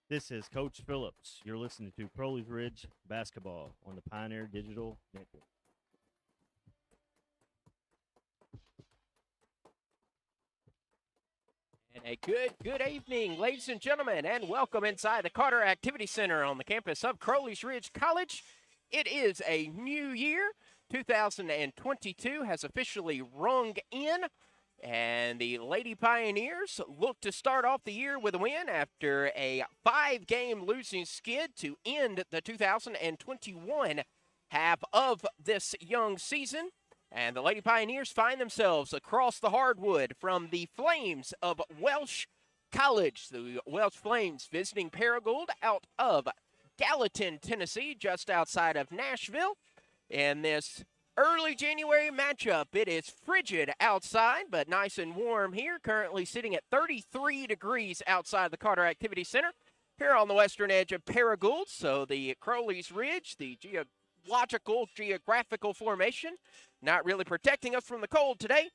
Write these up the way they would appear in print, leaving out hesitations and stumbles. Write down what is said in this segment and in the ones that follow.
This is Coach Phillips. You're listening to Crowley's Ridge Basketball on the Pioneer Digital Network. And a good evening, ladies and gentlemen, and welcome inside the Carter Activity Center on the campus of Crowley's Ridge College. It is a new year. 2022 has officially rung in, and the Lady Pioneers look to start off the year with a win after a 5-game losing skid to end the 2021 half of this young season. And the Lady Pioneers find themselves across the hardwood from the Flames of Welch College. The Welch Flames visiting Paragould out of Gallatin, Tennessee, just outside of Nashville. In this early January matchup, it is frigid outside, but nice and warm here. Currently sitting at 33 degrees outside the Carter Activity Center here on the western edge of Paragould. So the Crowley's Ridge, the geographical formation, not really protecting us from the cold today,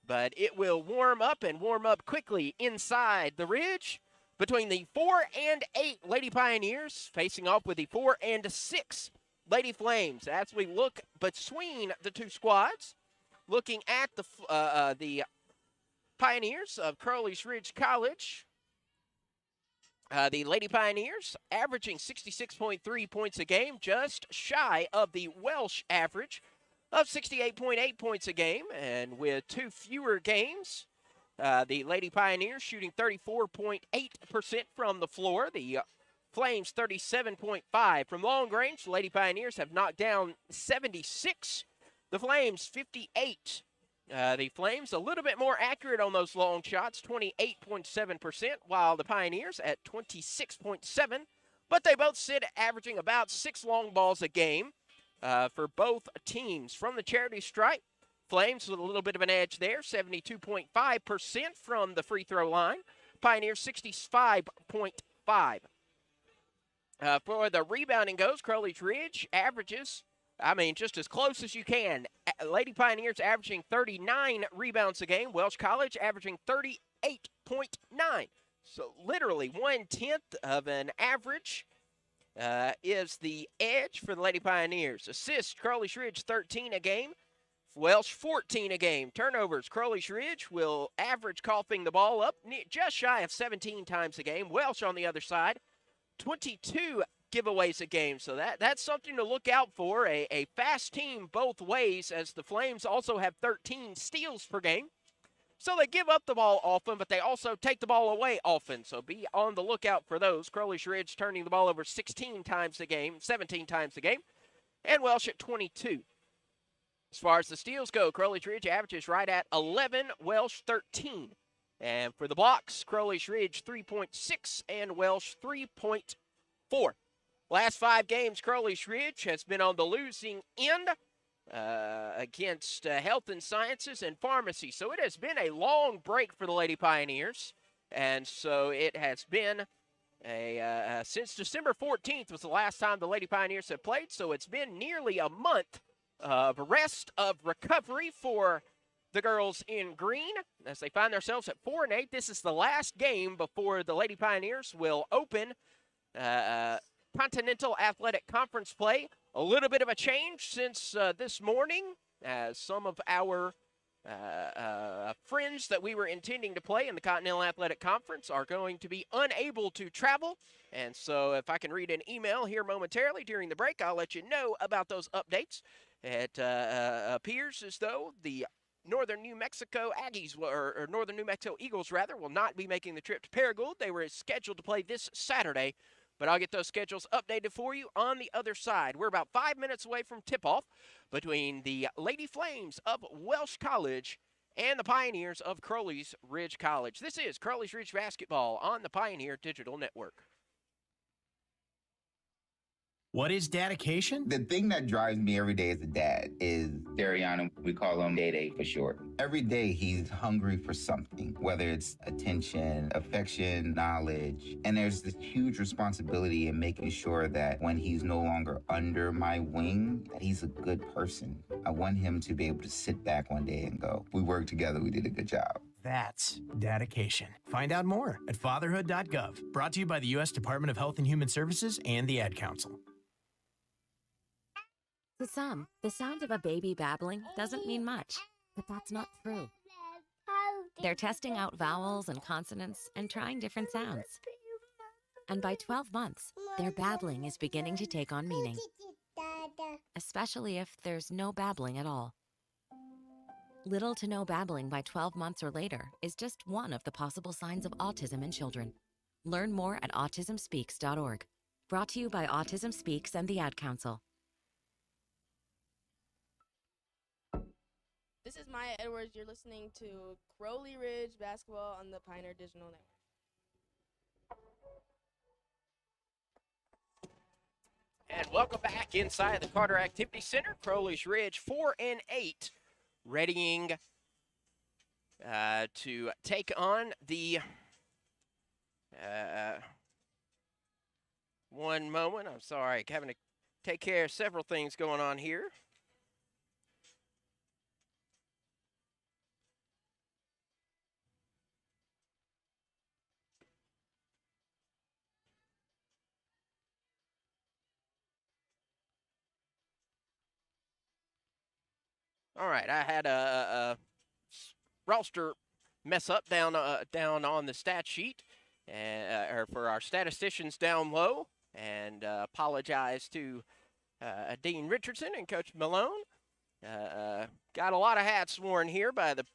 but it will warm up and warm up quickly inside the ridge between the 4 and 8 Lady Pioneers facing off with the 4 and 6 Lady Flames. As we look between the two squads, looking at the Pioneers of Crowley's Ridge College, the Lady Pioneers averaging 66.3 points a game, just shy of the Welsh average of 68.8 points a game. And with two fewer games, the Lady Pioneers shooting 34.8% from the floor. The Flames 37.5 from long range. The Lady Pioneers have knocked down 76. The Flames 58. The Flames a little bit more accurate on those long shots, 28.7%, while the Pioneers at 26.7%. But they both sit averaging about 6 long balls a game for both teams. From the charity stripe, Flames with a little bit of an edge there, 72.5% from the free throw line. Pioneers 65.5%. For the rebounding goes, Crowley's Ridge averages, just as close as you can. Lady Pioneers averaging 39 rebounds a game. Welch College averaging 38.9. So literally 1/10 of an average is the edge for the Lady Pioneers. Assists, Crowley's Ridge 13 a game. Welch 14 a game. Turnovers, Crowley's Ridge will average coughing the ball up just shy of 17 times a game. Welch on the other side, 22 giveaways a game. So that's something to look out for. A fast team both ways, as the Flames also have 13 steals per game. So they give up the ball often, but they also take the ball away often. So be on the lookout for those. Crowley's Ridge turning the ball over 16 times a game, 17 times a game, and Welsh at 22. As far as the steals go, Crowley's Ridge averages right at 11, Welsh 13. And for the blocks, Crowley's Ridge 3.6 and Welsh 3.4. Last 5 games, Crowley's Ridge has been on the losing end against Health and Sciences and Pharmacy. So it has been a long break for the Lady Pioneers. And so it has been since December 14th was the last time the Lady Pioneers have played. So it's been nearly a month of rest, of recovery for the girls in green as they find themselves at 4 and 8. This is the last game before the Lady Pioneers will open Continental Athletic Conference play. A little bit of a change since this morning, as some of our friends that we were intending to play in the Continental Athletic Conference are going to be unable to travel. And so if I can read an email here momentarily during the break, I'll let you know about those updates. It appears as though the Northern New Mexico Aggies, or Northern New Mexico Eagles, rather, will not be making the trip to Paragould. They were scheduled to play this Saturday, but I'll get those schedules updated for you on the other side. We're about 5 minutes away from tip-off between the Lady Flames of Welch College and the Pioneers of Crowley's Ridge College. This is Crowley's Ridge Basketball on the Pioneer Digital Network. What is dedication? The thing that drives me every day as a dad is Dariana. We call him Day Day for short. Every day he's hungry for something, whether it's attention, affection, knowledge. And there's this huge responsibility in making sure that when he's no longer under my wing, that he's a good person. I want him to be able to sit back one day and go, we worked together, we did a good job. That's dedication. Find out more at fatherhood.gov. Brought to you by the U.S. Department of Health and Human Services and the Ad Council. To some, the sound of a baby babbling doesn't mean much, but that's not true. They're testing out vowels and consonants and trying different sounds. And by 12 months, their babbling is beginning to take on meaning, especially if there's no babbling at all. Little to no babbling by 12 months or later is just one of the possible signs of autism in children. Learn more at autismspeaks.org. Brought to you by Autism Speaks and the Ad Council. This is Maya Edwards. You're listening to Crowley Ridge Basketball on the Pioneer Digital Network. And welcome back inside the Carter Activity Center. Crowley's Ridge 4-8, readying to take on the one moment. I'm sorry, having to take care of several things going on here. All right, I had a roster mess up down on the stat sheet, or for our statisticians down low, and apologize to Dean Richardson and Coach Malone. Got a lot of hats worn here by the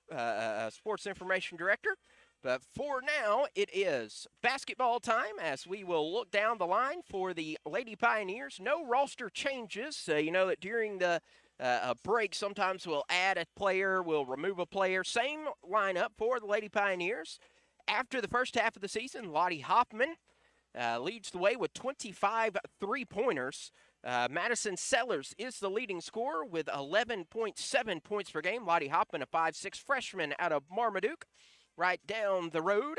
sports information director, but for now it is basketball time as we will look down the line for the Lady Pioneers. No roster changes. You know that during the a break, sometimes we'll add a player, we'll remove a player. Same lineup for the Lady Pioneers. After the first half of the season, Lottie Hoffman leads the way with 25 three-pointers. Madison Sellers is the leading scorer with 11.7 points per game. Lottie Hoffman, a 5'6" freshman out of Marmaduke. Right down the road,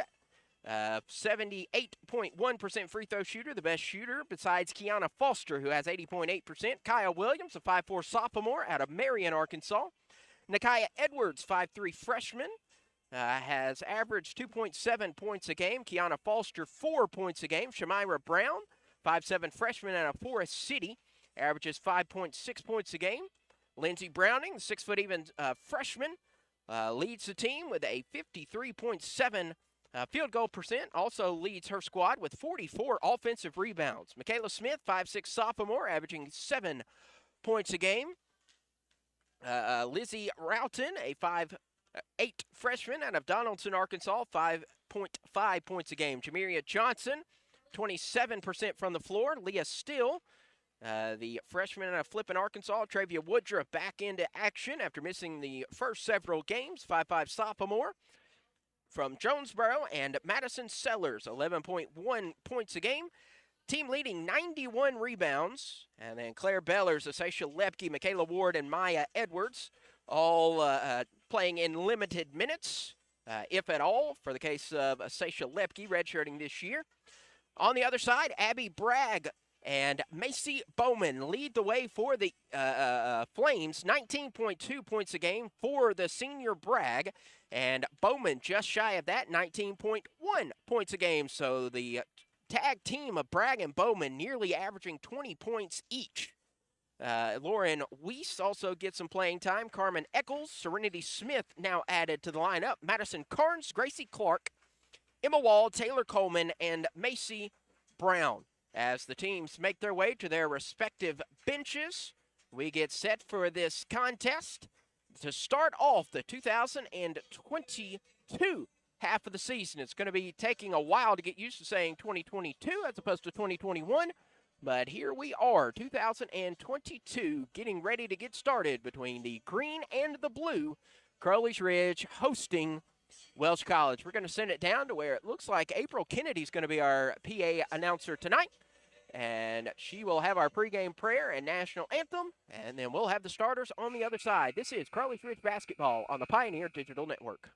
78.1% free throw shooter, the best shooter besides Kiana Foster, who has 80.8%. Kaya Williams, a 5'4" sophomore out of Marion, Arkansas. Nakia Edwards, 5'3" freshman, has averaged 2.7 points a game. Kiana Foster, 4 points a game. Shamira Brown, 5'7" freshman out of Forest City, averages 5.6 points a game. Lindsey Browning, 6'even" freshman, leads the team with a 53.7 field goal percent, also leads her squad with 44 offensive rebounds. Michaela Smith, 5'6" sophomore, averaging 7 points a game. Lizzie Roughton, a 5'8" freshman out of Donaldson, Arkansas, 5.5 points a game. Jameria Johnson, 27% from the floor. Leah Still, the freshman out of Flippin, Arkansas. Travia Woodruff back into action after missing the first several games, 5'5" sophomore from Jonesboro. And Madison Sellers, 11.1 points a game. Team leading 91 rebounds. And then Claire Bellers, Asacia Lepke, Michaela Ward, and Maya Edwards, all playing in limited minutes, if at all, for the case of Asacia Lepke, redshirting this year. On the other side, Abby Bragg and Macy Bowman lead the way for the Flames, 19.2 points a game for the senior Bragg, and Bowman just shy of that, 19.1 points a game. So the tag team of Bragg and Bowman nearly averaging 20 points each. Lauren Weiss also gets some playing time. Carmen Eccles, Serenity Smith now added to the lineup. Madison Carnes, Gracie Clark, Emma Wall, Taylor Coleman, and Macy Brown. As the teams make their way to their respective benches, we get set for this contest to start off the 2022 half of the season. It's going to be taking a while to get used to saying 2022 as opposed to 2021, but here we are, 2022, getting ready to get started between the green and the blue. Crowley's Ridge hosting Welch College. We're going to send it down to where it looks like April Kennedy's going to be our PA announcer tonight. And she will have our pregame prayer and national anthem, and then we'll have the starters on the other side. This is Crowley's Ridge Basketball on the Pioneer Digital Network.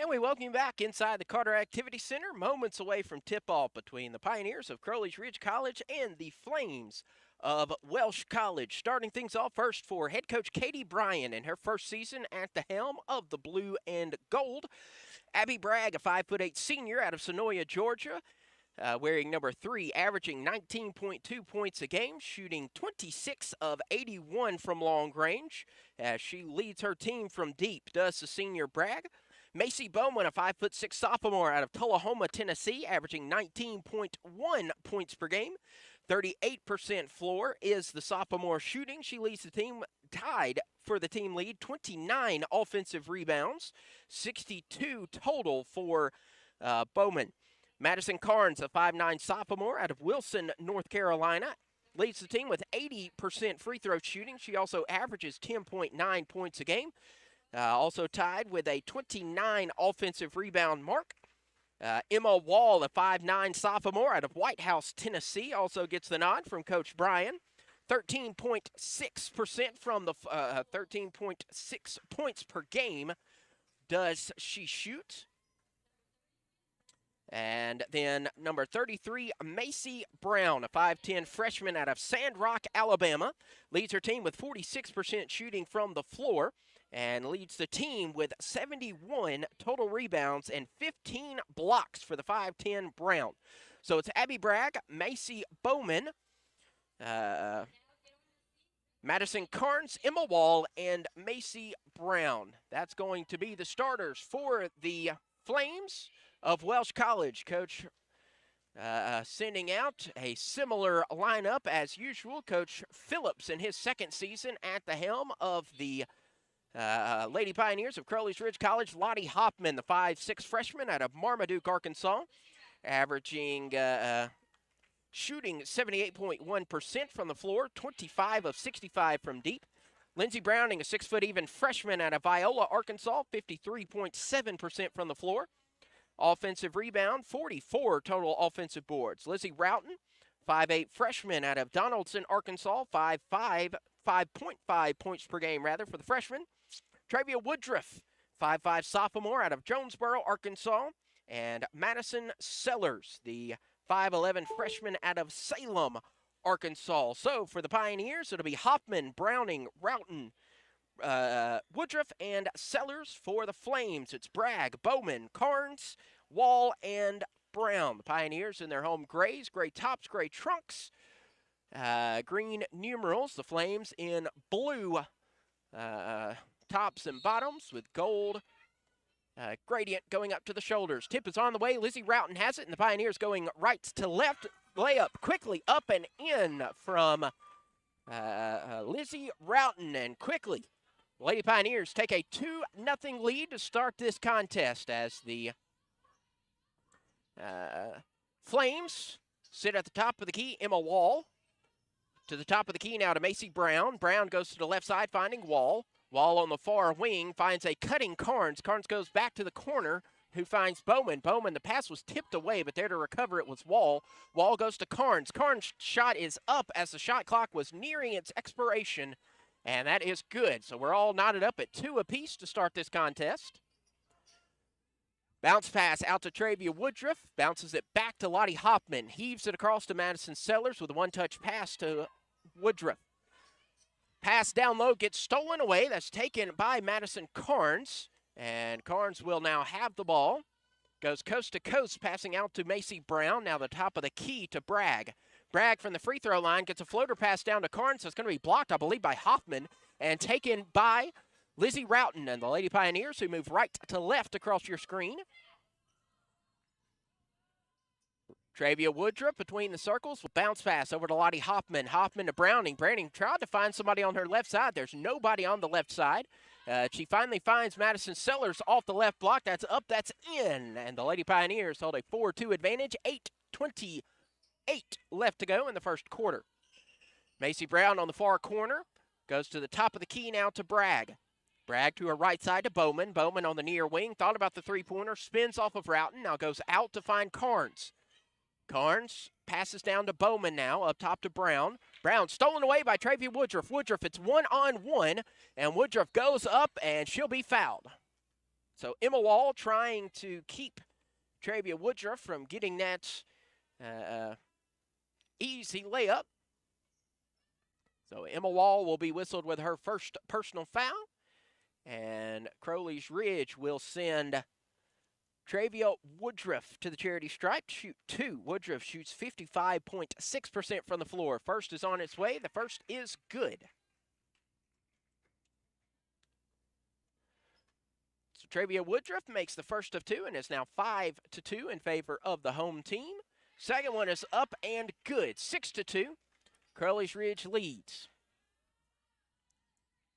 And we welcome you back inside the Carter Activity Center, moments away from tip-off between the Pioneers of Crowley's Ridge College and the Flames of Welch College. Starting things off first for head coach Katie Bryan in her first season at the helm of the blue and gold. Abby Bragg, a 5'8" senior out of Sonoya, Georgia, wearing number 3, averaging 19.2 points a game, shooting 26 of 81 from long range as she leads her team from deep, does the senior Bragg. Macy Bowman, a 5'6" sophomore out of Tullahoma, Tennessee, averaging 19.1 points per game. 38% floor is the sophomore shooting. She leads the team, tied for the team lead, 29 offensive rebounds, 62 total for Bowman. Madison Carnes, a 5'9" sophomore out of Wilson, North Carolina, leads the team with 80% free throw shooting. She also averages 10.9 points a game. Also tied with a 29 offensive rebound mark. Emma Wall, a 5'9" sophomore out of White House, Tennessee, also gets the nod from Coach Bryan. 13.6% from the 13.6 points per game does she shoot. And then number 33, Macy Brown, a 5'10" freshman out of Sand Rock, Alabama, leads her team with 46% shooting from the floor and leads the team with 71 total rebounds and 15 blocks for the 5'10" Brown. So it's Abby Bragg, Macy Bowman, Madison Carnes, Emma Wall, and Macy Brown. That's going to be the starters for the Flames of Welch College. Coach sending out a similar lineup as usual. Coach Phillips in his second season at the helm of the Lady Pioneers of Crowley's Ridge College. Lottie Hoffman, the 5'6" freshman out of Marmaduke, Arkansas, averaging shooting 78.1% from the floor, 25 of 65 from deep. Lindsey Browning, a 6' even freshman out of Viola, Arkansas, 53.7% from the floor. Offensive rebound, 44 total offensive boards. Lizzie Roughton, 5'8" freshman out of Donaldson, Arkansas, 5.5 points per game for the freshman. Travia Woodruff, 5'5" sophomore out of Jonesboro, Arkansas. And Madison Sellers, the 5'11" freshman out of Salem, Arkansas. So for the Pioneers, it'll be Hoffman, Browning, Roughton, Woodruff, and Sellers. For the Flames, it's Bragg, Bowman, Carnes, Wall, and Brown. The Pioneers in their home grays, gray tops, gray trunks, green numerals. The Flames in blue tops and bottoms with gold gradient going up to the shoulders. Tip is on the way. Lizzie Roughton has it, and the Pioneers going right to left. Layup quickly up and in from Lizzie Roughton, and quickly Lady Pioneers take a 2-0 lead to start this contest as the Flames sit at the top of the key. Emma Wall to the top of the key now to Macy Brown. Brown goes to the left side, finding Wall. Wall on the far wing finds a cutting Carnes. Carnes goes back to the corner, who finds Bowman. Bowman, the pass was tipped away, but there to recover it was Wall. Wall goes to Carnes. Carnes' shot is up as the shot clock was nearing its expiration, and that is good. So we're all knotted up at 2 apiece to start this contest. Bounce pass out to Travia Woodruff. Bounces it back to Lottie Hoffman. Heaves it across to Madison Sellers with a one-touch pass to Woodruff. Pass down low gets stolen away. That's taken by Madison Carnes. And Carnes will now have the ball. Goes coast to coast, passing out to Macy Brown. Now the top of the key to Bragg. Bragg from the free throw line gets a floater pass down to Carnes. It's going to be blocked, I believe, by Hoffman and taken by Lizzie Roughton and the Lady Pioneers, who move right to left across your screen. Travia Woodruff between the circles will bounce pass over to Lottie Hoffman. Hoffman to Browning. Browning tried to find somebody on her left side. There's nobody on the left side. She finally finds Madison Sellers off the left block. That's up, that's in. And the Lady Pioneers hold a 4-2 advantage. 8:28 left to go in the first quarter. Macy Brown on the far corner. Goes to the top of the key now to Bragg. Bragg to her right side to Bowman. Bowman on the near wing. Thought about the three-pointer. Spins off of Roughton. Now goes out to find Carnes. Carnes passes down to Bowman now, up top to Brown. Brown stolen away by Travia Woodruff. Woodruff, it's 1-on-1, and Woodruff goes up, and she'll be fouled. So Emma Wall trying to keep Travia Woodruff from getting that easy layup. So Emma Wall will be whistled with her first personal foul. And Crowley's Ridge will send Travia Woodruff to the charity stripe to shoot 2. Woodruff shoots 55.6% from the floor. First is on its way. The first is good. So Travia Woodruff makes the first of 2 and is now 5-2 in favor of the home team. Second one is up and good, 6-2. Crowley's Ridge leads.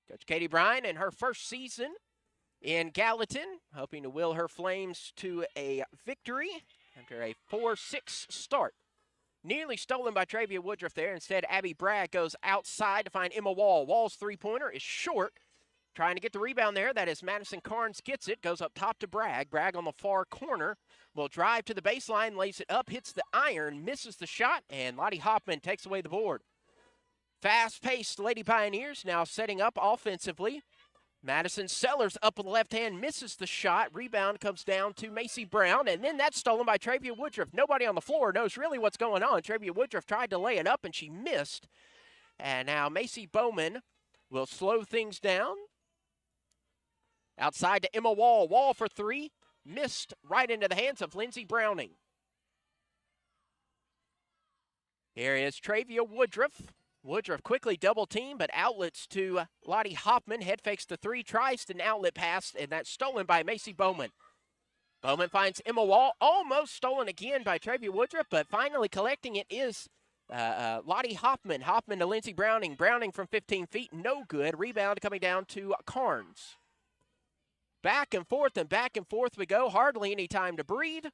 Coach Katie Bryan in her first season in Gallatin, hoping to will her Flames to a victory after a 4-6 start. Nearly stolen by Travia Woodruff there. Instead, Abby Bragg goes outside to find Emma Wall. Wall's three-pointer is short. Trying to get the rebound there. That is Madison Carnes gets it. Goes up top to Bragg. Bragg on the far corner will drive to the baseline, lays it up, hits the iron, misses the shot, and Lottie Hoffman takes away the board. Fast-paced Lady Pioneers now setting up offensively. Madison Sellers up with the left hand, misses the shot. Rebound comes down to Macy Brown, and then that's stolen by Travia Woodruff. Nobody on the floor knows really what's going on. Travia Woodruff tried to lay it up, and she missed. And now Macy Bowman will slow things down. Outside to Emma Wall. Wall for 3. Missed right into the hands of Lindsey Browning. Here is Travia Woodruff. Woodruff quickly double team, but outlets to Lottie Hoffman. Head fakes the 3, tries to an outlet pass, and that's stolen by Macy Bowman. Bowman finds Emma Wall, almost stolen again by Travia Woodruff, but finally collecting it is Lottie Hoffman. Hoffman to Lindsey Browning. Browning from 15 feet, no good. Rebound coming down to Carnes. Back and forth we go. Hardly any time to breathe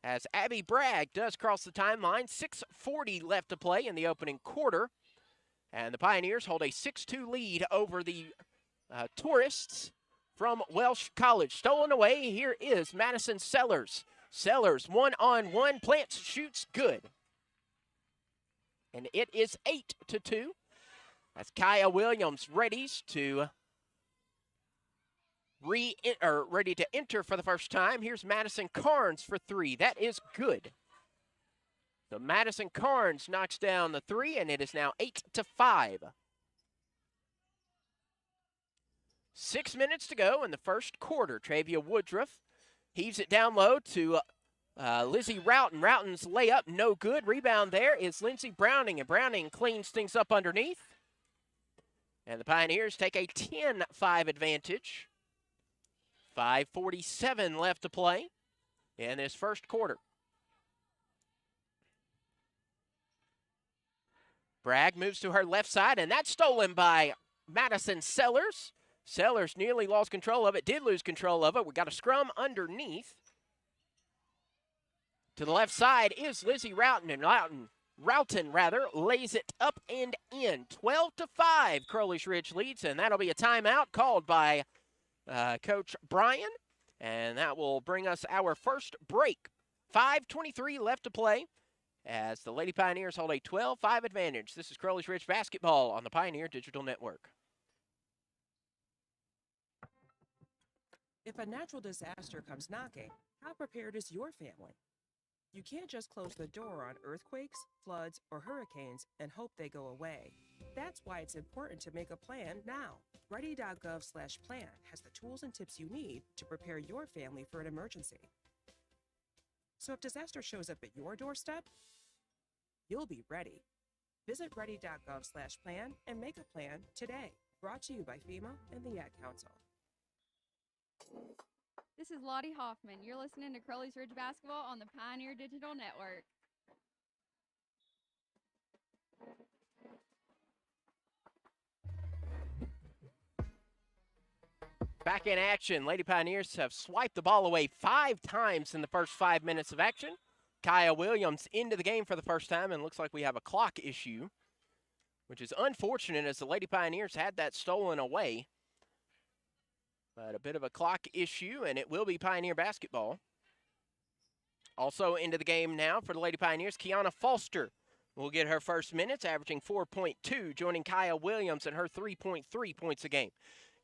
as Abby Bragg does cross the timeline. 6:40 left to play in the opening quarter. And the Pioneers hold a 6-2 lead over the tourists from Welch College. Stolen away, here is Madison Sellers. Sellers, one-on-one, plants, shoots, good. And it is 8-2. As Kaya Williams readies to ready to enter for the first time. Here's Madison Carnes for 3. That is good. So Madison Carnes knocks down the 3, and it is now 8-5. 6 minutes to go in the first quarter. Travia Woodruff heaves it down low to Lizzie Roughton. Roughton's layup, no good. Rebound there is Lindsey Browning, and Browning cleans things up underneath. And the Pioneers take a 10-5 advantage. 5:47 left to play in this first quarter. Bragg moves to her left side, and that's stolen by Madison Sellers. Sellers nearly lost control of it, did lose control of it. We got a scrum underneath. To the left side is Lizzie Roughton, and Roughton lays it up and in. 12-5, Crowley's Ridge leads, and that'll be a timeout called by Coach Bryan, and that will bring us our first break. 5:23 left to play as the Lady Pioneers hold a 12-5 advantage. This is Crowley's Ridge basketball on the Pioneer Digital Network. If a natural disaster comes knocking, how prepared is your family? You can't just close the door on earthquakes, floods, or hurricanes and hope they go away. That's why it's important to make a plan now. Ready.gov/plan has the tools and tips you need to prepare your family for an emergency. So if disaster shows up at your doorstep, you'll be ready. Visit ready.gov/plan and make a plan today. Brought to you by FEMA and the Ad Council. This is Lottie Hoffman. You're listening to Crowley's Ridge Basketball on the Pioneer Digital Network. Back in action. Lady Pioneers have swiped the ball away 5 times in the first 5 minutes of action. Kaya Williams into the game for the first time, and looks like we have a clock issue, which is unfortunate as the Lady Pioneers had that stolen away. But a bit of a clock issue, and it will be Pioneer basketball. Also into the game now for the Lady Pioneers, Kiana Foster will get her first minutes, averaging 4.2, joining Kaya Williams and her 3.3 points a game.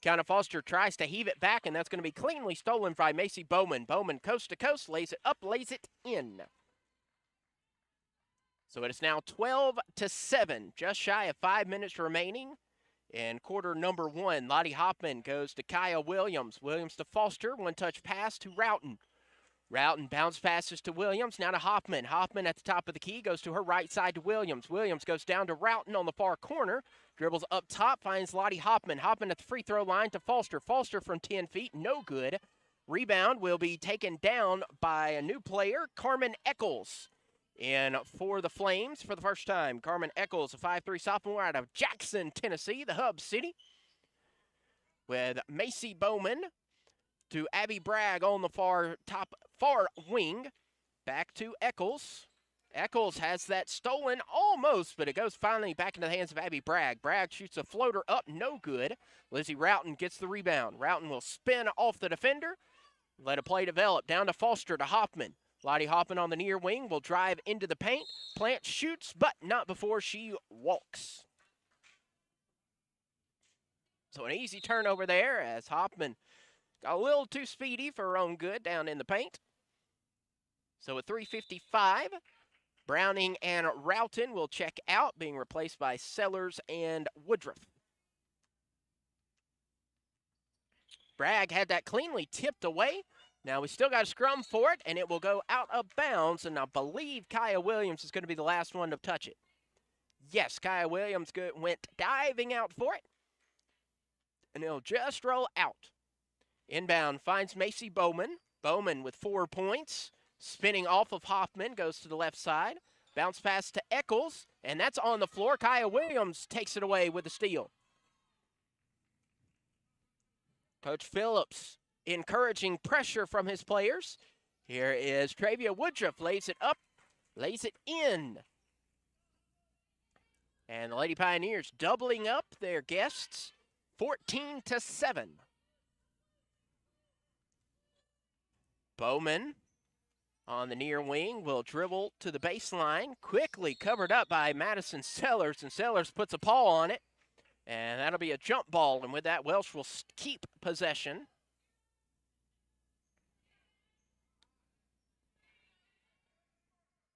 Kiana Foster tries to heave it back, and that's going to be cleanly stolen by Macy Bowman. Bowman coast to coast, lays it up, lays it in. So it is now 12-7, just shy of 5 minutes remaining in quarter number 1. Lottie Hoffman goes to Kaya Williams. Williams to Foster, one-touch pass to Roughton. Roughton bounce passes to Williams, now to Hoffman. Hoffman at the top of the key goes to her right side to Williams. Williams goes down to Roughton on the far corner. Dribbles up top, finds Lottie Hoffman. Hoffman at the free throw line to Foster. Foster from 10 feet, no good. Rebound will be taken down by a new player, Carmen Eccles. And for the Flames, for the first time, Carmen Eccles, a 5'3" sophomore out of Jackson, Tennessee, the hub city. With Macy Bowman to Abby Bragg on the far wing. Back to Eccles. Eccles has that stolen almost, but it goes finally back into the hands of Abby Bragg. Bragg shoots a floater up, no good. Lizzie Roughton gets the rebound. Roughton will spin off the defender. Let a play develop. Down to Foster to Hoffman. Lottie Hoffman on the near wing will drive into the paint. Plant shoots, but not before she walks. So an easy turnover there as Hoffman got a little too speedy for her own good down in the paint. So at 3:55, Browning and Roughton will check out, being replaced by Sellers and Woodruff. Bragg had that cleanly tipped away. Now we still got a scrum for it, and it will go out of bounds, and I believe Kaya Williams is going to be the last one to touch it. Yes, Kaya Williams went diving out for it, and it'll just roll out. Inbound finds Macy Bowman. Bowman with 4 points. Spinning off of Hoffman, goes to the left side. Bounce pass to Eccles, and that's on the floor. Kaya Williams takes it away with a steal. Coach Phillips encouraging pressure from his players. Here is Travia Woodruff, lays it up, lays it in. And the Lady Pioneers doubling up their guests, 14-7. Bowman on the near wing will dribble to the baseline, quickly covered up by Madison Sellers, and Sellers puts a paw on it, and that'll be a jump ball, and with that, Welch will keep possession.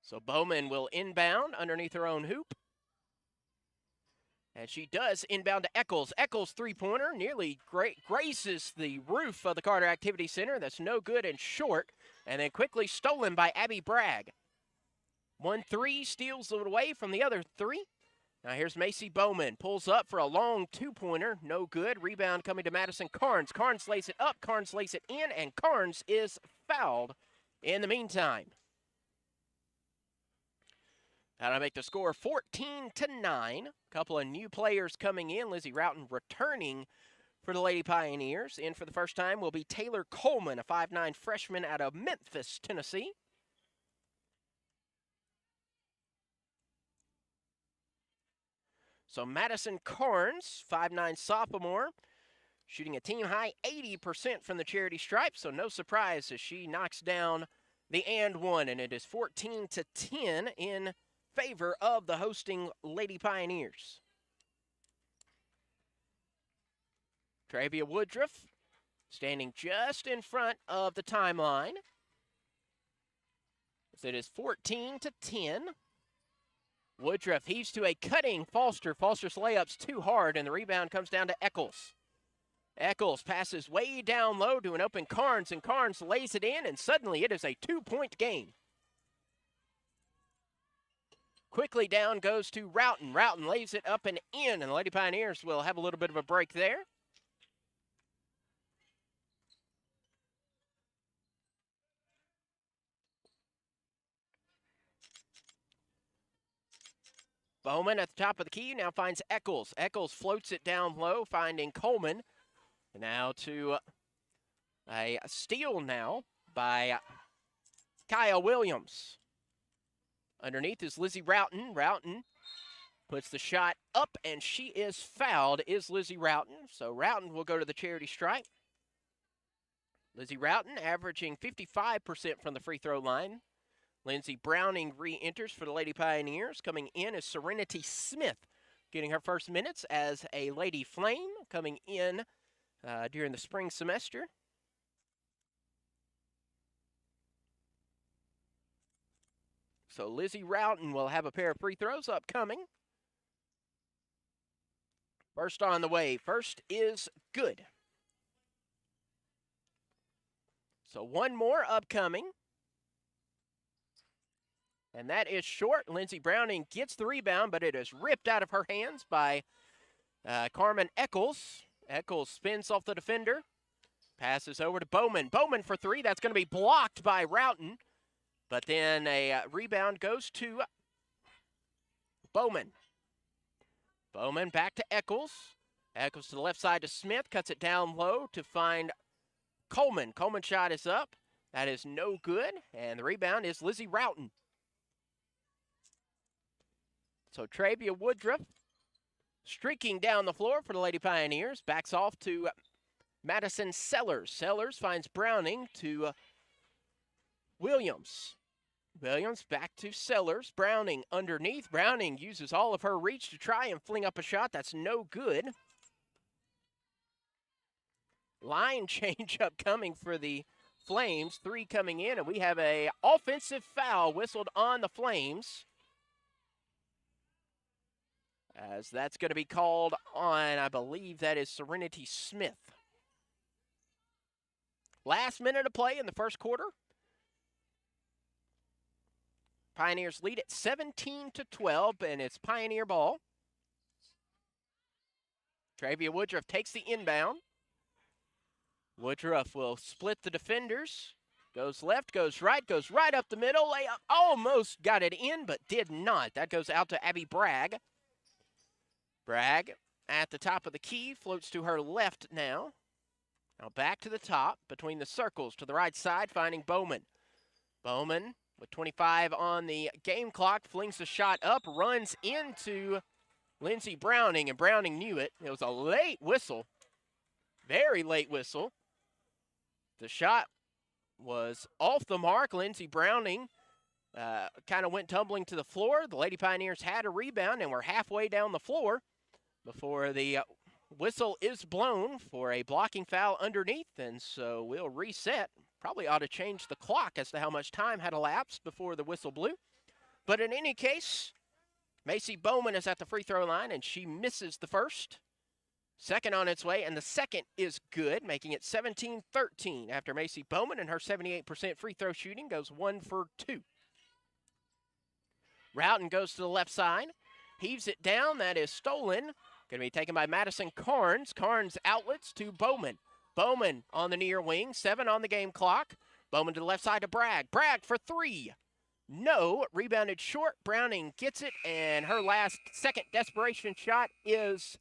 So Bowman will inbound underneath her own hoop. And she does inbound to Eccles. Eccles' three-pointer nearly graces the roof of the Carter Activity Center. That's no good and short. And then quickly stolen by Abby Bragg. 1-3 steals it away from the other three. Now here's Macy Bowman. Pulls up for a long two-pointer. No good. Rebound coming to Madison Carnes. Carnes lays it up. Carnes lays it in. And Carnes is fouled in the meantime. That'll make the score 14-9. Couple of new players coming in. Lizzie Roughton returning for the Lady Pioneers. In for the first time will be Taylor Coleman, a 5'9" freshman out of Memphis, Tennessee. So Madison Carnes, 5'9" sophomore, shooting a team-high 80% from the charity stripe. So no surprise as she knocks down the and one. And it is 14-10 in favor of the hosting Lady Pioneers. Travia Woodruff standing just in front of the timeline. It is 14-10. Woodruff heaves to a cutting Foster. Foster's layup's too hard, and the rebound comes down to Eccles. Eccles passes way down low to an open Carnes, and Carnes lays it in, and suddenly it is a two-point game. Quickly down goes to Roughton. Roughton lays it up and in, and the Lady Pioneers will have a little bit of a break there. Bowman at the top of the key now finds Eccles. Eccles floats it down low, finding Coleman. Now to a steal now by Kaya Williams. Underneath is Lizzie Roughton. Roughton puts the shot up, and she is fouled, is Lizzie Roughton. So Roughton will go to the charity stripe. Lizzie Roughton averaging 55% from the free throw line. Lindsey Browning re-enters for the Lady Pioneers. Coming in is Serenity Smith, getting her first minutes as a Lady Flame. Coming in during the spring semester. So Lizzie Routon will have a pair of free throws upcoming. First on the way. First is good. So one more upcoming. And that is short. Lindsey Browning gets the rebound, but it is ripped out of her hands by Carmen Eccles. Eccles spins off the defender. Passes over to Bowman. Bowman for three. That's going to be blocked by Routon. But then a rebound goes to Bowman. Bowman back to Eccles. Eccles to the left side to Smith. Cuts it down low to find Coleman. Coleman's shot is up. That is no good. And the rebound is Lizzie Routon. So Travia Woodruff streaking down the floor for the Lady Pioneers. Backs off to Madison Sellers. Sellers finds Browning to Williams. Williams back to Sellers. Browning underneath. Browning uses all of her reach to try and fling up a shot. That's no good. Line change up coming for the Flames. 3 coming in, and we have a offensive foul whistled on the Flames. As that's going to be called on, I believe that is Serenity Smith. Last minute of play in the first quarter. Pioneers lead at 17-12, and it's Pioneer ball. Travia Woodruff takes the inbound. Woodruff will split the defenders. Goes left, goes right up the middle. Layup almost got it in, but did not. That goes out to Abby Bragg. Bragg at the top of the key, floats to her left now. Now back to the top, between the circles, to the right side, finding Bowman. Bowman, with 25 on the game clock, flings the shot up, runs into Lindsey Browning, and Browning knew it. It was a late whistle, very late whistle. The shot was off the mark. Lindsey Browning kind of went tumbling to the floor. The Lady Pioneers had a rebound and were halfway down the floor before the whistle is blown for a blocking foul underneath, and so we'll reset. Probably ought to change the clock as to how much time had elapsed before the whistle blew. But in any case, Macy Bowman is at the free throw line, and she misses the first. Second on its way, and the second is good, making it 17-13 after Macy Bowman and her 78% free throw shooting goes 1 for 2. Routon goes to the left side, heaves it down. That is stolen. Going to be taken by Madison Carnes. Carnes outlets to Bowman. Bowman on the near wing, 7 on the game clock. Bowman to the left side to Bragg. Bragg for 3. No, rebounded short. Browning gets it, and her last second desperation shot is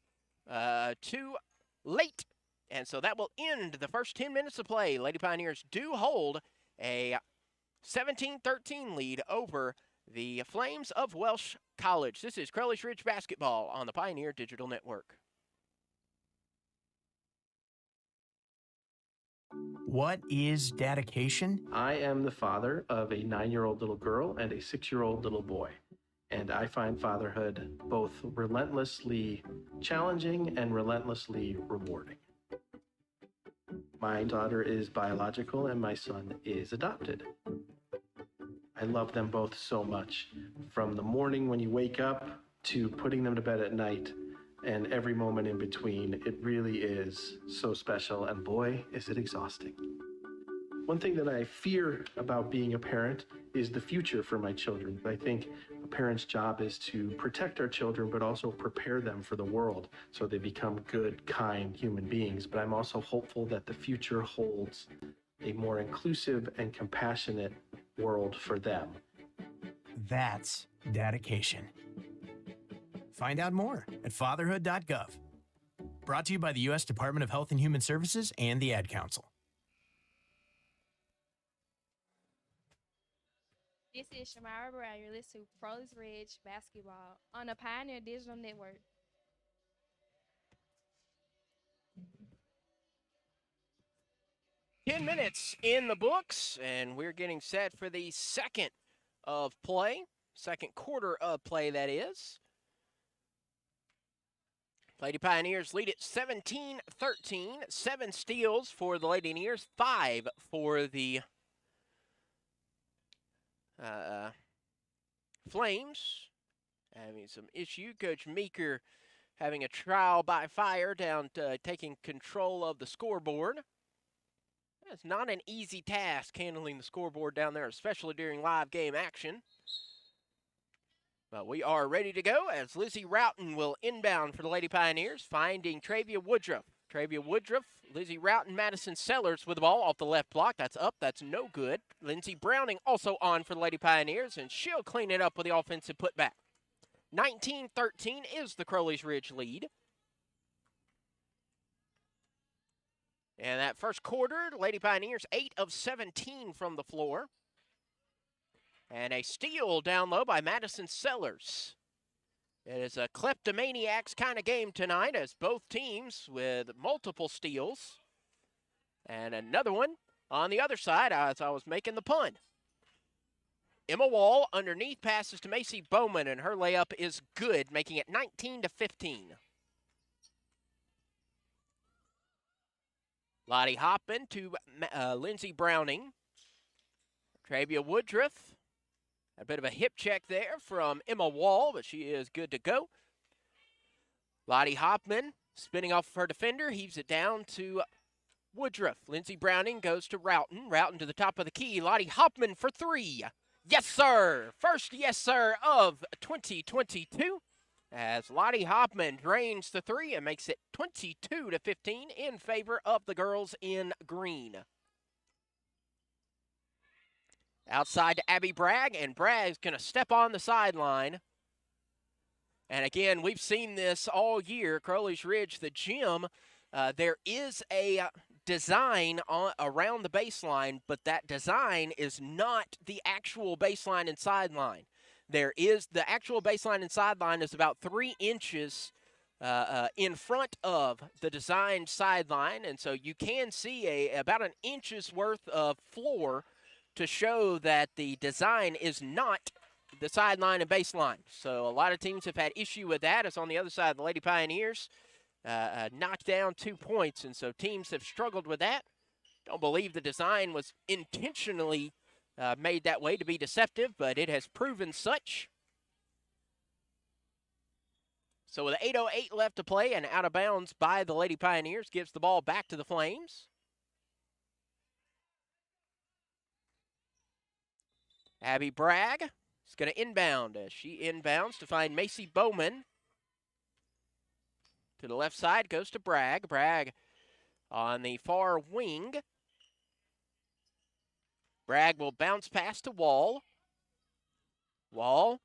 too late. And so that will end the first 10 minutes of play. Lady Pioneers do hold a 17-13 lead over the Flames of Welch College. This is Crowley's Ridge basketball on the Pioneer Digital Network. What is dedication? I am the father of a 9-year-old little girl and a 6-year-old little boy. And I find fatherhood both relentlessly challenging and relentlessly rewarding. My daughter is biological and my son is adopted. I love them both so much. From the morning when you wake up to putting them to bed at night and every moment in between, it really is so special, and boy, is it exhausting. One thing that I fear about being a parent is the future for my children. I think a parent's job is to protect our children, but also prepare them for the world so they become good, kind human beings. But I'm also hopeful that the future holds a more inclusive and compassionate world for them. That's dedication. Find out more at fatherhood.gov. Brought to you by the U.S. Department of Health and Human Services and the Ad Council. This is Shamara Brown. You're listening to Crowley's Ridge basketball on the Pioneer Digital Network. Ten minutes in the books, and we're getting set for the second quarter of play, that is. Lady Pioneers lead it 17-13. 7 steals for the Lady Neers, 5 for the Flames. Having some issue. Coach Meeker having a trial by fire down to taking control of the scoreboard. It's not an easy task handling the scoreboard down there, especially during live game action. But we are ready to go as Lizzie Roughton will inbound for the Lady Pioneers, finding Travia Woodruff. Travia Woodruff, Lizzie Roughton, Madison Sellers with the ball off the left block. That's up. That's no good. Lindsey Browning also on for the Lady Pioneers, and she'll clean it up with the offensive putback. 19-13 is the Crowley's Ridge lead. And that first quarter, Lady Pioneers 8 of 17 from the floor. And a steal down low by Madison Sellers. It is a kleptomaniacs kind of game tonight as both teams with multiple steals. And another one on the other side as I was making the pun. Emma Wall underneath passes to Macy Bowman, and her layup is good, making it 19-15. Lottie Hoppin to Lindsey Browning. Travia Woodruff. A bit of a hip check there from Emma Wall, but she is good to go. Lottie Hoppman spinning off of her defender, heaves it down to Woodruff. Lindsey Browning goes to Roughton. Roughton to the top of the key. Lottie Hoppman for 3. Yes, sir. First yes, sir of 2022. As Lottie Hoppman drains the 3 and makes it 22-15 in favor of the girls in green. Outside to Abby Bragg, and Bragg's going to step on the sideline. And again, we've seen this all year. Crowley's Ridge, the gym, there is a design around the baseline, but that design is not the actual baseline and sideline. The actual baseline and sideline is about 3 inches in front of the designed sideline, and so you can see about an inch's worth of floor to show that the design is not the sideline and baseline. So a lot of teams have had issue with that. It's on the other side of the Lady Pioneers. Knocked down 2 points, and so teams have struggled with that. Don't believe the design was intentionally made that way to be deceptive, but it has proven such. So with 8:08 left to play and out of bounds by the Lady Pioneers, gives the ball back to the Flames. Abby Bragg is going to inbound as she inbounds to find Macy Bowman. To the left side, goes to Bragg. Bragg on the far wing. Bragg will bounce past to Wall. Wall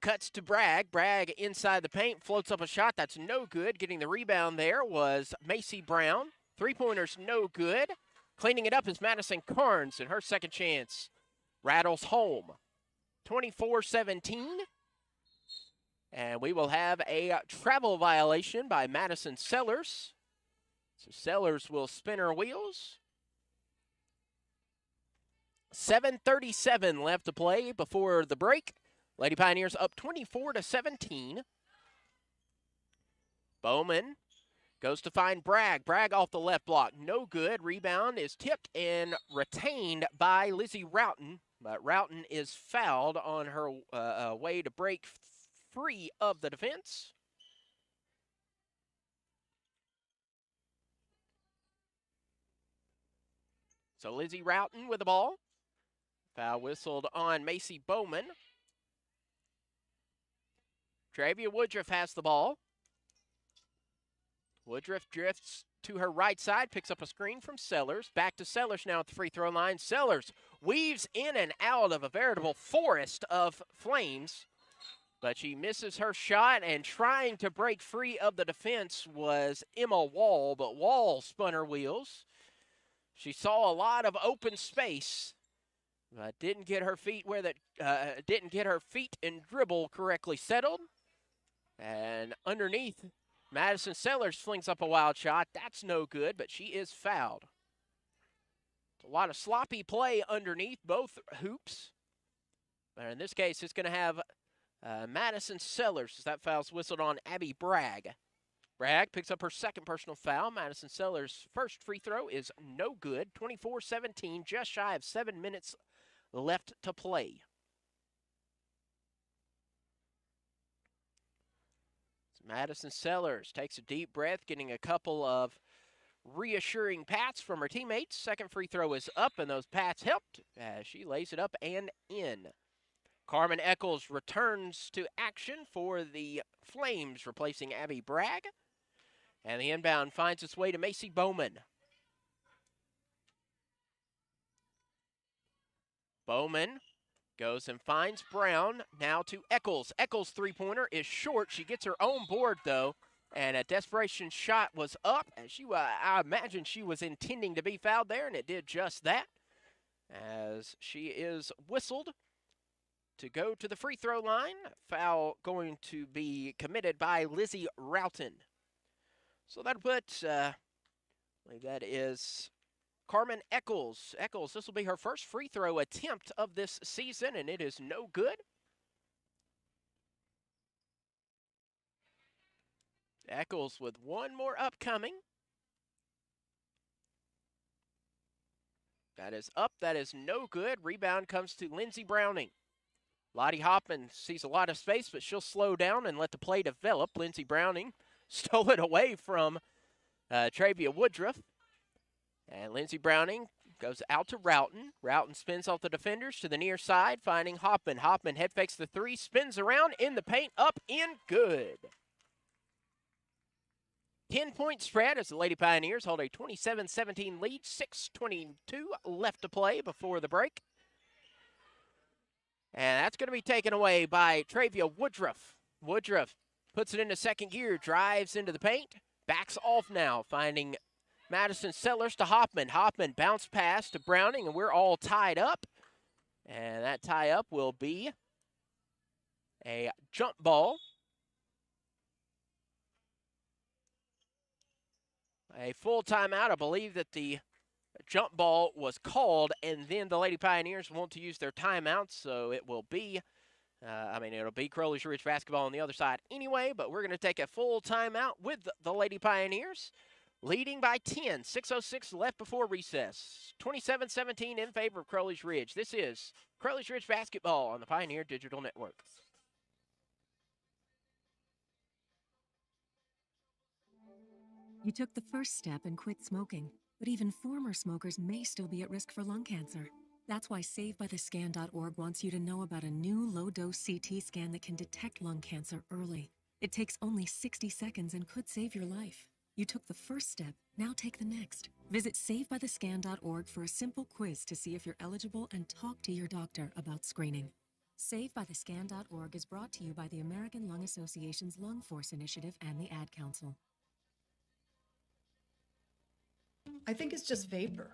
cuts to Bragg. Bragg inside the paint, floats up a shot. That's no good. Getting the rebound there was Macy Brown. 3-pointers no good. Cleaning it up is Madison Carnes, and her second chance rattles home. 24-17. And we will have a travel violation by Madison Sellers. So Sellers will spin her wheels. 7:37 left to play before the break. Lady Pioneers up 24-17. Bowman goes to find Bragg. Bragg off the left block. No good. Rebound is tipped and retained by Lizzie Roughton. But Roughton is fouled on her way to break free of the defense. So Lizzie Roughton with the ball. Foul whistled on Macy Bowman. Travia Woodruff has the ball. Woodruff drifts to her right side, picks up a screen from Sellers. Back to Sellers now at the free throw line. Sellers weaves in and out of a veritable forest of Flames, but she misses her shot, and trying to break free of the defense was Emma Wall, but Wall spun her wheels. She saw a lot of open space, but didn't get her feet and dribble correctly settled. And underneath, Madison Sellers flings up a wild shot. That's no good, but she is fouled. A lot of sloppy play underneath both hoops. But in this case, it's going to have Madison Sellers as that foul's whistled on Abby Bragg. Bragg picks up her second personal foul. Madison Sellers' first free throw is no good. 24-17, just shy of 7 minutes left to play. Madison Sellers takes a deep breath, getting a couple of reassuring pats from her teammates. Second free throw is up, and those pats helped as she lays it up and in. Carmen Eccles returns to action for the Flames, replacing Abby Bragg. And the inbound finds its way to Macy Bowman. Bowman goes and finds Brown, now to Eccles. Eccles' three-pointer is short. She gets her own board, though, and a desperation shot was up. And I imagine she was intending to be fouled there, and it did just that, as she is whistled to go to the free throw line. Foul going to be committed by Lizzie Roughton. So that puts, I believe that is Carmen Eccles. Eccles, this will be her first free throw attempt of this season, and it is no good. Eccles with one more upcoming. That is up, that is no good. Rebound comes to Lindsey Browning. Lottie Hoffman sees a lot of space, but she'll slow down and let the play develop. Lindsey Browning stole it away from Travia Woodruff. And Lindsey Browning goes out to Roughton. Roughton spins off the defenders to the near side, finding Hoffman. Hoffman head fakes the three, spins around in the paint, up in, good. 10-point spread as the Lady Pioneers hold a 27-17 lead. 6:22 left to play before the break. And that's going to be taken away by Travia Woodruff. Woodruff puts it into second gear, drives into the paint, backs off now, finding Madison Sellers to Hoffman. Hoffman bounce pass to Browning, and we're all tied up. And that tie-up will be a jump ball. A full timeout. I believe that the jump ball was called, and then the Lady Pioneers want to use their timeouts, so it will be, it'll be Crowley's Ridge basketball on the other side anyway, but we're going to take a full timeout with the Lady Pioneers, leading by 10. 6:06 left before recess. 27-17 in favor of Crowley's Ridge. This is Crowley's Ridge basketball on the Pioneer Digital Network. You took the first step and quit smoking, but even former smokers may still be at risk for lung cancer. That's why SaveByTheScan.org wants you to know about a new low-dose CT scan that can detect lung cancer early. It takes only 60 seconds and could save your life. You took the first step, now take the next. Visit SaveByTheScan.org for a simple quiz to see if you're eligible and talk to your doctor about screening. SaveByTheScan.org is brought to you by the American Lung Association's Lung Force Initiative and the Ad Council. I think it's just vapor.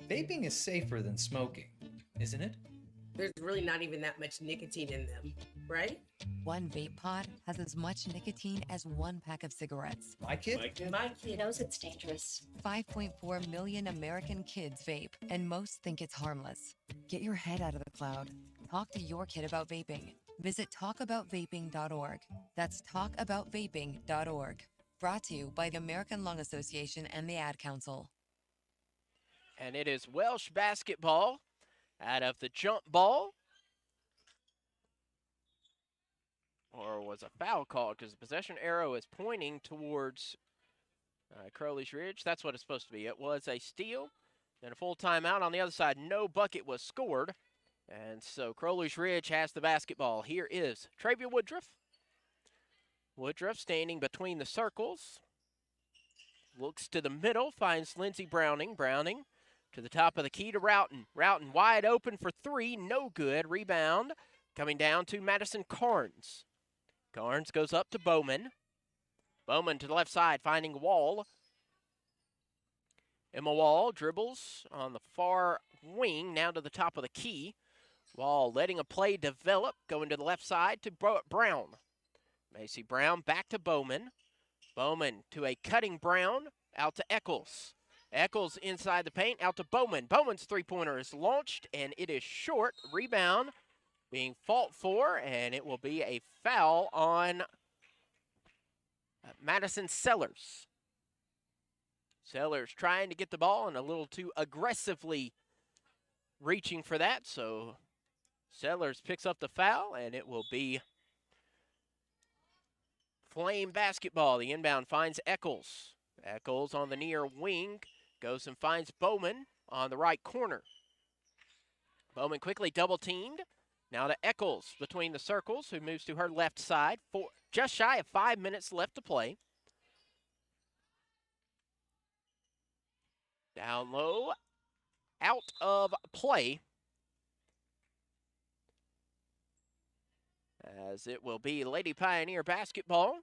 Vaping is safer than smoking, isn't it? There's really not even that much nicotine in them, right? One vape pod has as much nicotine as one pack of cigarettes. My kid knows it's dangerous. 5.4 million American kids vape, and most think it's harmless. Get your head out of the cloud. Talk to your kid about vaping. Visit talkaboutvaping.org. That's talkaboutvaping.org. Brought to you by the American Lung Association and the Ad Council. And it is Welch basketball out of the jump ball. Or was a foul called because the possession arrow is pointing towards Crowley's Ridge. That's what it's supposed to be. It was a steal. Then a full timeout on the other side. No bucket was scored. And so Crowley's Ridge has the basketball. Here is Travia Woodruff. Woodruff standing between the circles. Looks to the middle, finds Lindsey Browning. Browning to the top of the key to Roughton. Roughton wide open for three, no good. Rebound coming down to Madison Carnes. Carnes goes up to Bowman. Bowman to the left side, finding Wall. Emma Wall dribbles on the far wing, now to the top of the key. Wall letting a play develop, going to the left side to Brown. Macy Brown back to Bowman. Bowman to a cutting Brown, out to Eccles. Eccles inside the paint, out to Bowman. Bowman's three-pointer is launched, and it is short. Rebound being fought for, and it will be a foul on Madison Sellers. Sellers trying to get the ball and a little too aggressively reaching for that. So Sellers picks up the foul, and it will be Flame basketball. The inbound finds Eccles. Eccles on the near wing goes and finds Bowman on the right corner. Bowman quickly double teamed. Now to Eccles between the circles, who moves to her left side. Just shy of 5 minutes left to play. Down low, out of play. As it will be Lady Pioneer basketball.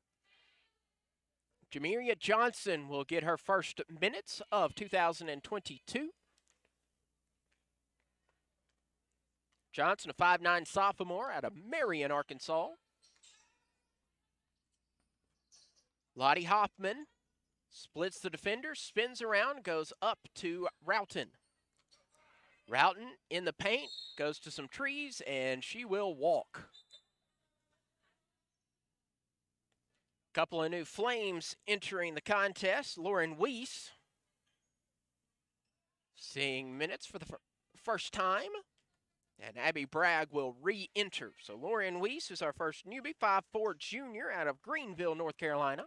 Jameria Johnson will get her first minutes of 2022. Johnson, a 5'9" sophomore out of Marion, Arkansas. Lottie Hoffman splits the defender, spins around, goes up to Roughton. Roughton in the paint, goes to some trees, and she will walk. Couple of new Flames entering the contest. Lauren Weiss seeing minutes for the first time. And Abby Bragg will re-enter. So Lauren Weiss is our first newbie, 5'4" junior out of Greenville, North Carolina.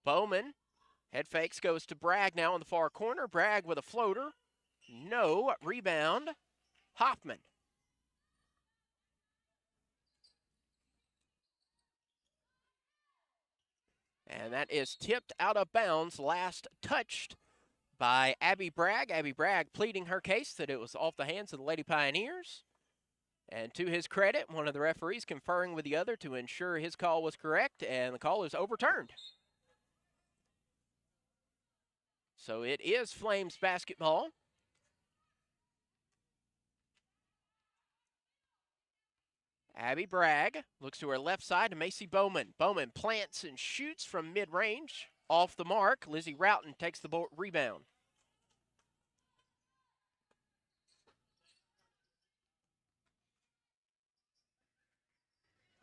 Bowman, head fakes, goes to Bragg now in the far corner. Bragg with a floater. No. Rebound. Hoffman. And that is tipped out of bounds, last touched by Abby Bragg. Abby Bragg pleading her case that it was off the hands of the Lady Pioneers. And to his credit, one of the referees conferring with the other to ensure his call was correct, and the call is overturned. So it is Flames basketball. Abby Bragg looks to her left side to Macy Bowman. Bowman plants and shoots from mid-range. Off the mark, Lizzie Roughton takes the rebound.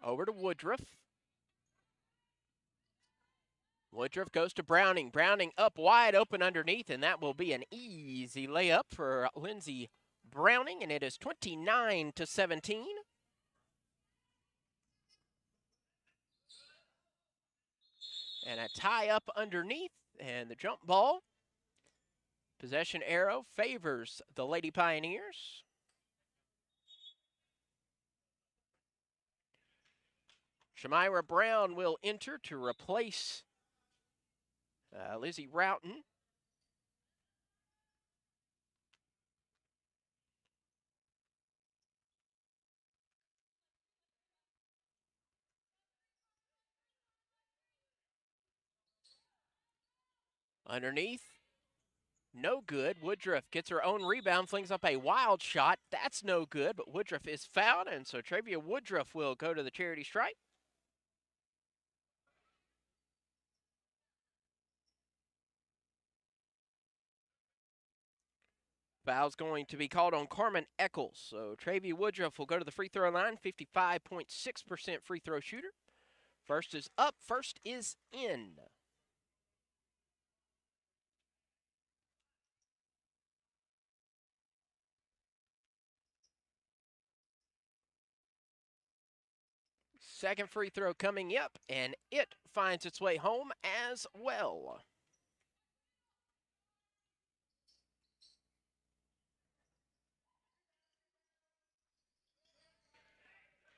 Over to Woodruff. Woodruff goes to Browning. Browning up wide open underneath, and that will be an easy layup for Lindsey Browning, and it is 29-17. And a tie up underneath, and the jump ball. Possession arrow favors the Lady Pioneers. Shamira Brown will enter to replace Lizzie Roughton. Underneath, no good. Woodruff gets her own rebound, flings up a wild shot. That's no good, but Woodruff is fouled, and so Travia Woodruff will go to the charity stripe. Foul's going to be called on Carmen Eccles. So Travia Woodruff will go to the free throw line, 55.6% free throw shooter. First is up, first is in. Second free throw coming up, and it finds its way home as well.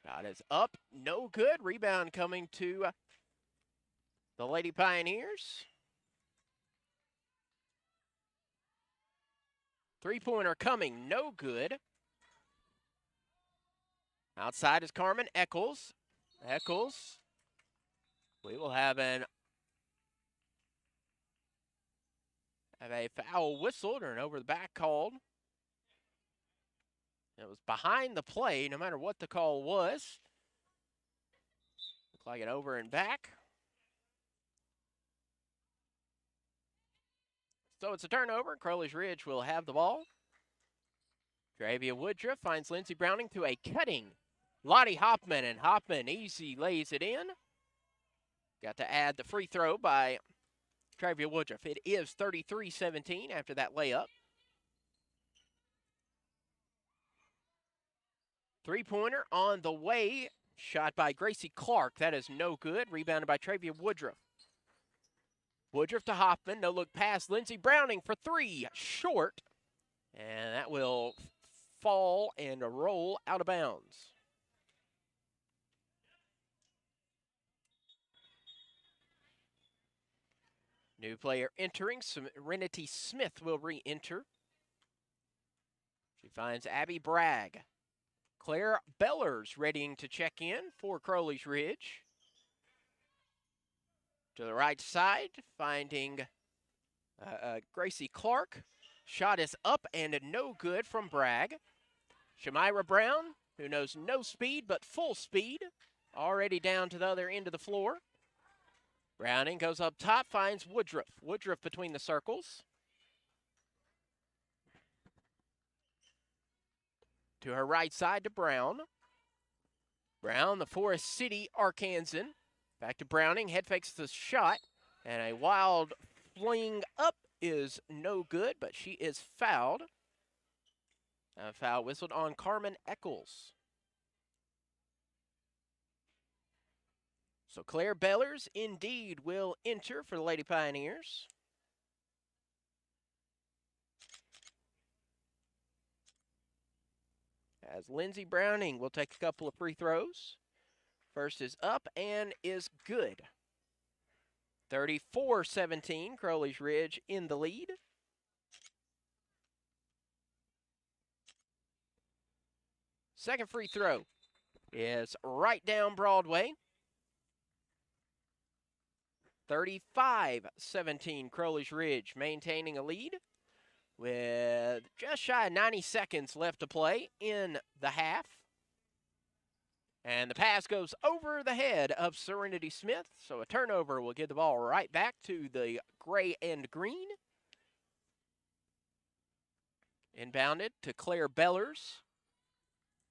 Shot is up, no good. Rebound coming to the Lady Pioneers. Three-pointer coming, no good. Outside is Carmen Eccles. Eccles, we will have a foul whistled or an over the back called. It was behind the play, no matter what the call was. Looked like an over and back. So it's a turnover. Crowley's Ridge will have the ball. Travia Woodruff finds Lindsey Browning through a cutting Lottie Hoffman, and Hoffman easy lays it in. Got to add the free throw by Travia Woodruff. It is 33-17 after that layup. Three-pointer on the way. Shot by Gracie Clark. That is no good. Rebounded by Travia Woodruff. Woodruff to Hoffman. No look pass. Lindsey Browning for three. Short. And that will fall and roll out of bounds. New player entering. Serenity Smith will re-enter. She finds Abby Bragg. Claire Bellers readying to check in for Crowley's Ridge. To the right side, finding Gracie Clark. Shot is up and no good from Bragg. Shamira Brown, who knows no speed but full speed, already down to the other end of the floor. Browning goes up top, finds Woodruff. Woodruff between the circles. To her right side to Brown. Brown, the Forest City Arkansan. Back to Browning, head fakes the shot. And a wild fling up is no good, but she is fouled. A foul whistled on Carmen Eccles. So Claire Bellers indeed will enter for the Lady Pioneers. As Lindsey Browning will take a couple of free throws. First is up and is good. 34-17, Crowley's Ridge in the lead. Second free throw is right down Broadway. 35-17, Crowley's Ridge maintaining a lead with just shy of 90 seconds left to play in the half. And the pass goes over the head of Serenity Smith, so a turnover will give the ball right back to the gray and green. Inbounded to Claire Bellers,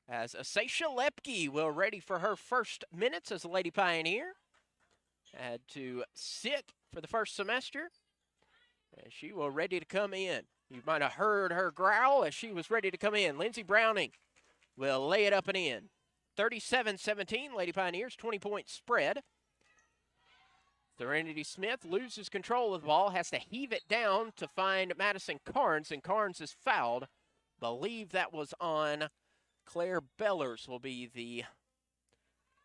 as Asacia Lepke will ready for her first minutes as a Lady Pioneer. Had to sit for the first semester, and she will ready to come in. You might have heard her growl as she was ready to come in. Lindsey Browning will lay it up and in. 37-17, Lady Pioneers, 20-point spread. Serenity Smith loses control of the ball, has to heave it down to find Madison Carnes, and Carnes is fouled. Believe that was on Claire Bellers will be the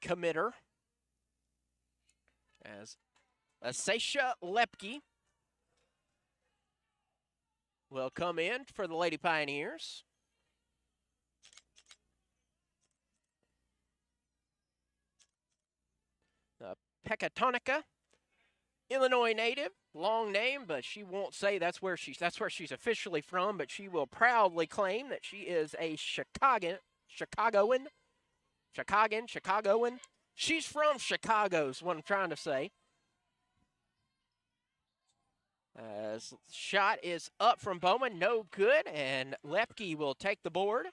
committer. As Asacia Lepke will come in for the Lady Pioneers. Pecatonica, Illinois native, long name, but she won't say that's where she's officially from, but she will proudly claim that she is a Chicagoan. She's from Chicago is what I'm trying to say. Shot is up from Bowman, no good, and Lepke will take the board.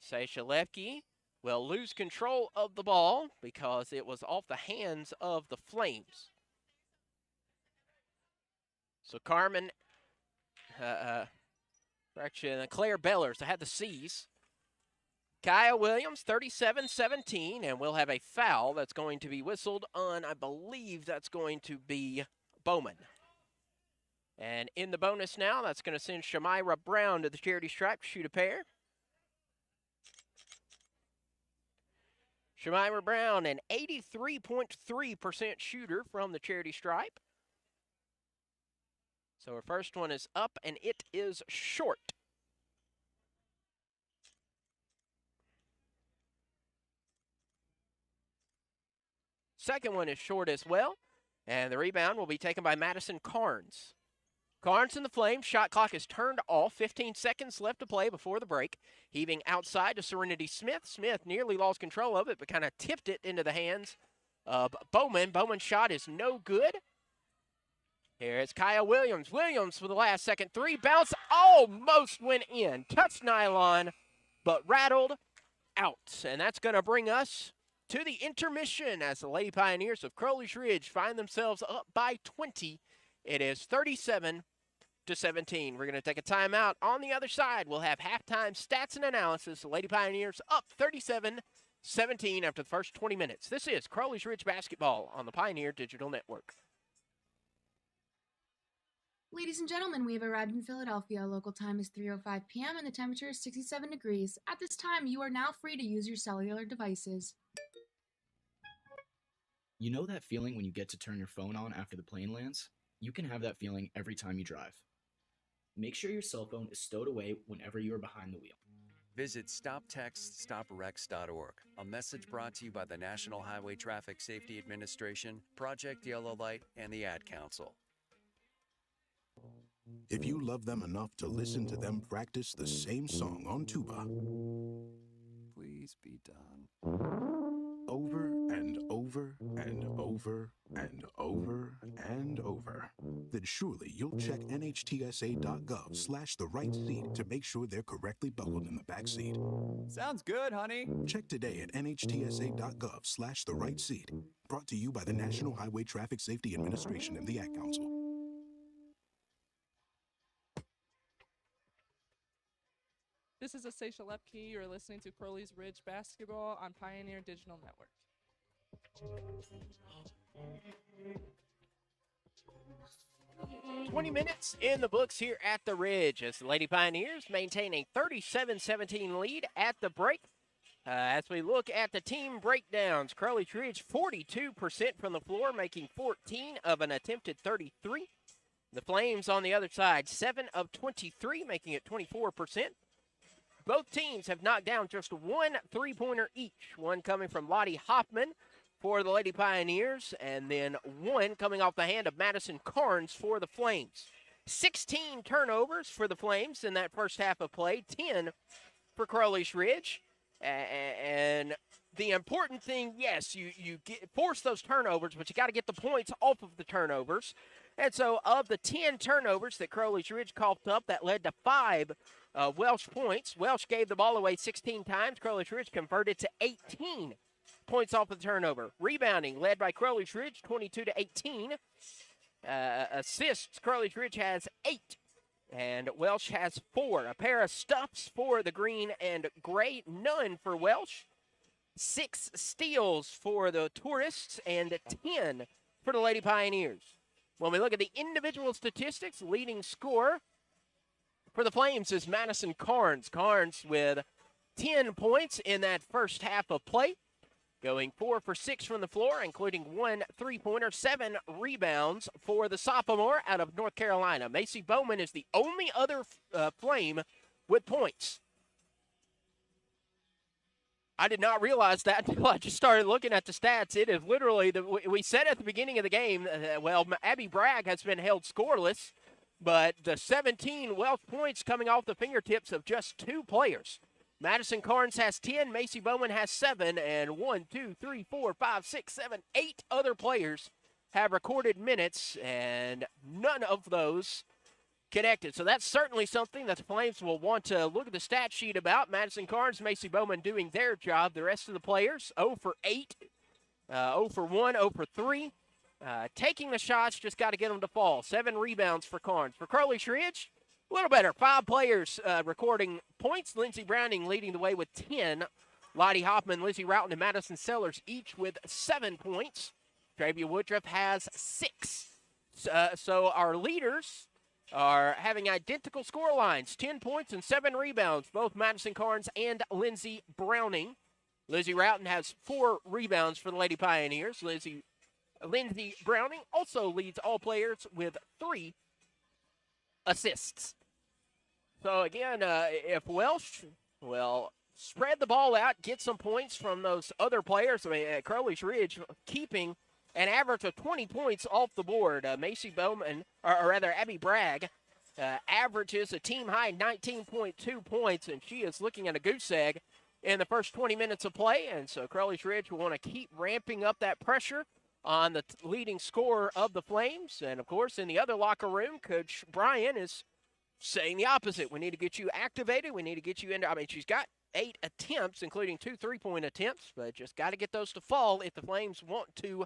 Asacia Lepke will lose control of the ball because it was off the hands of the Flames. So Carmen, Claire Bellers, I had the C's. Kaya Williams, 37-17, and we'll have a foul that's going to be whistled on, I believe that's going to be Bowman. And in the bonus now, that's going to send Shamira Brown to the charity stripe to shoot a pair. Shamira Brown, an 83.3% shooter from the charity stripe. So her first one is up, and it is short. Second one is short as well, and the rebound will be taken by Madison Carnes. Carnes in the Flames. Shot clock is turned off. 15 seconds left to play before the break. Heaving outside to Serenity Smith. Smith nearly lost control of it, but kind of tipped it into the hands of Bowman. Bowman's shot is no good. Here is Kaya Williams. Williams for the last second three. Bounce almost went in. Touched nylon, but rattled out. And that's going to bring us to the intermission as the Lady Pioneers of Crowley's Ridge find themselves up by 20. It is 37-17. We're going to take a timeout. On the other side, we'll have halftime stats and analysis. The Lady Pioneers up 37-17 after the first 20 minutes. This is Crowley's Ridge basketball on the Pioneer Digital Network. Ladies and gentlemen, we have arrived in Philadelphia. Local time is 3:05 p.m. and the temperature is 67 degrees. At this time, you are now free to use your cellular devices. You know that feeling when you get to turn your phone on after the plane lands? You can have that feeling every time you drive. Make sure your cell phone is stowed away whenever you are behind the wheel. Visit StopTextStopWrecks.org. A message brought to you by the National Highway Traffic Safety Administration, Project Yellow Light, and the Ad Council. If you love them enough to listen to them practice the same song on tuba, please be done. Over and over and over and over and over, then surely you'll check NHTSA.gov/the right seat to make sure they're correctly buckled in the back seat. Sounds good, honey. Check today at NHTSA.gov/the right seat. Brought to you by the National Highway Traffic Safety Administration and the Ad Council. This is Asacia Lepke. You're listening to Crowley's Ridge Basketball on Pioneer Digital Network. 20 minutes in the books here at the Ridge as the Lady Pioneers maintain a 37-17 lead at the break. As we look at the team breakdowns, Crowley's Ridge 42% from the floor, making 14 of an attempted 33. The Flames on the other side, 7 of 23, making it 24%. Both teams have knocked down just one three-pointer each, one coming from Lottie Hoffman for the Lady Pioneers, and then one coming off the hand of Madison Carnes for the Flames. 16 turnovers for the Flames in that first half of play, 10 for Crowley's Ridge. And the important thing, yes, you force those turnovers, but you got to get the points off of the turnovers. And so of the 10 turnovers that Crowley's Ridge coughed up, that led to 5 Welch points. Welch gave the ball away 16 times. Crowley's Ridge converted to 18 points off of the turnover. Rebounding led by Crowley's Ridge, 22-18. Assists, Crowley's Ridge has 8. And Welch has 4. A pair of stuffs for the green and gray, none for Welch. 6 steals for the Tourists and 10 for the Lady Pioneers. When we look at the individual statistics, leading scorer for the Flames is Madison Carnes. Carnes with 10 points in that first half of play, going 4 for 6 from the floor, including 1 three-pointer, 7 rebounds for the sophomore out of North Carolina. Macy Bowman is the only other Flame with points. I did not realize that until I just started looking at the stats. It is literally, we said at the beginning of the game, Abby Bragg has been held scoreless, but the 17 Welch points coming off the fingertips of just 2 players. Madison Carnes has 10, Macy Bowman has 7, and 1, 2, 3, 4, 5, 6, 7, 8 other players have recorded minutes, and none of those connected. So that's certainly something that the Flames will want to look at the stat sheet about. Madison Carnes, Macy Bowman doing their job. The rest of the players, 0 for 8, 0 for 1, 0 for 3. Taking the shots, just got to get them to fall. 7 rebounds for Carnes. For Crowley's Ridge, a little better. 5 players recording points. Lindsey Browning leading the way with 10. Lottie Hoffman, Lizzie Routon, and Madison Sellers each with 7 points. Travia Woodruff has 6. So our leaders are having identical score lines, 10 points and 7 rebounds, both Madison Carnes and Lindsey Browning. Lizzie Routon has 4 rebounds for the Lady Pioneers. Lindsey Browning also leads all players with 3 assists. So again, if Welch, spread the ball out, get some points from those other players. I mean, Crowley's Ridge keeping an average of 20 points off the board. Macy Bowman, or rather Abby Bragg, averages a team-high 19.2 points, and she is looking at a goose egg in the first 20 minutes of play. And so Crowley's Ridge will want to keep ramping up that pressure on the leading scorer of the Flames. And, of course, in the other locker room, Coach Bryan is saying the opposite. We need to get you activated. We need to get you into – I mean, she's got 8 attempts, including 2 3-point attempts, but just got to get those to fall if the Flames want to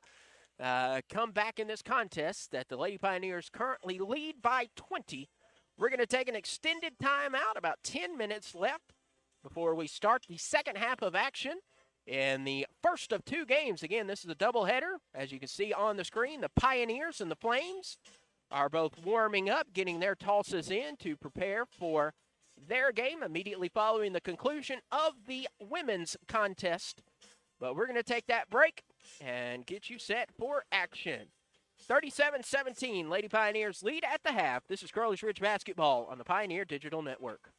come back in this contest that the Lady Pioneers currently lead by 20. We're going to take an extended timeout, about 10 minutes left before we start the second half of action in the first of 2 games. Again, this is a doubleheader. As you can see on the screen, the Pioneers and the Flames are both warming up, getting their tosses in to prepare for their game immediately following the conclusion of the women's contest. But we're going to take that break and get you set for action. 37-17, Lady Pioneers lead at the half. This is Crowley's Ridge Basketball on the Pioneer Digital Network.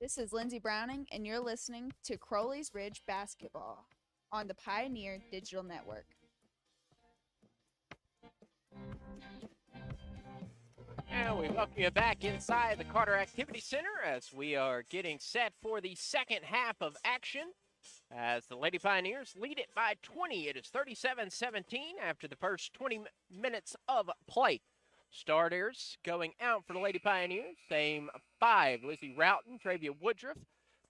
This is Lindsay Browning, and you're listening to Crowley's Ridge Basketball on the Pioneer Digital Network. And we welcome you back inside the Carter Activity Center as we are getting set for the second half of action. As the Lady Pioneers lead it by 20. It is 37-17 after the first 20 minutes of play. Starters going out for the Lady Pioneers. Same 5. Lizzie Roughton, Travia Woodruff,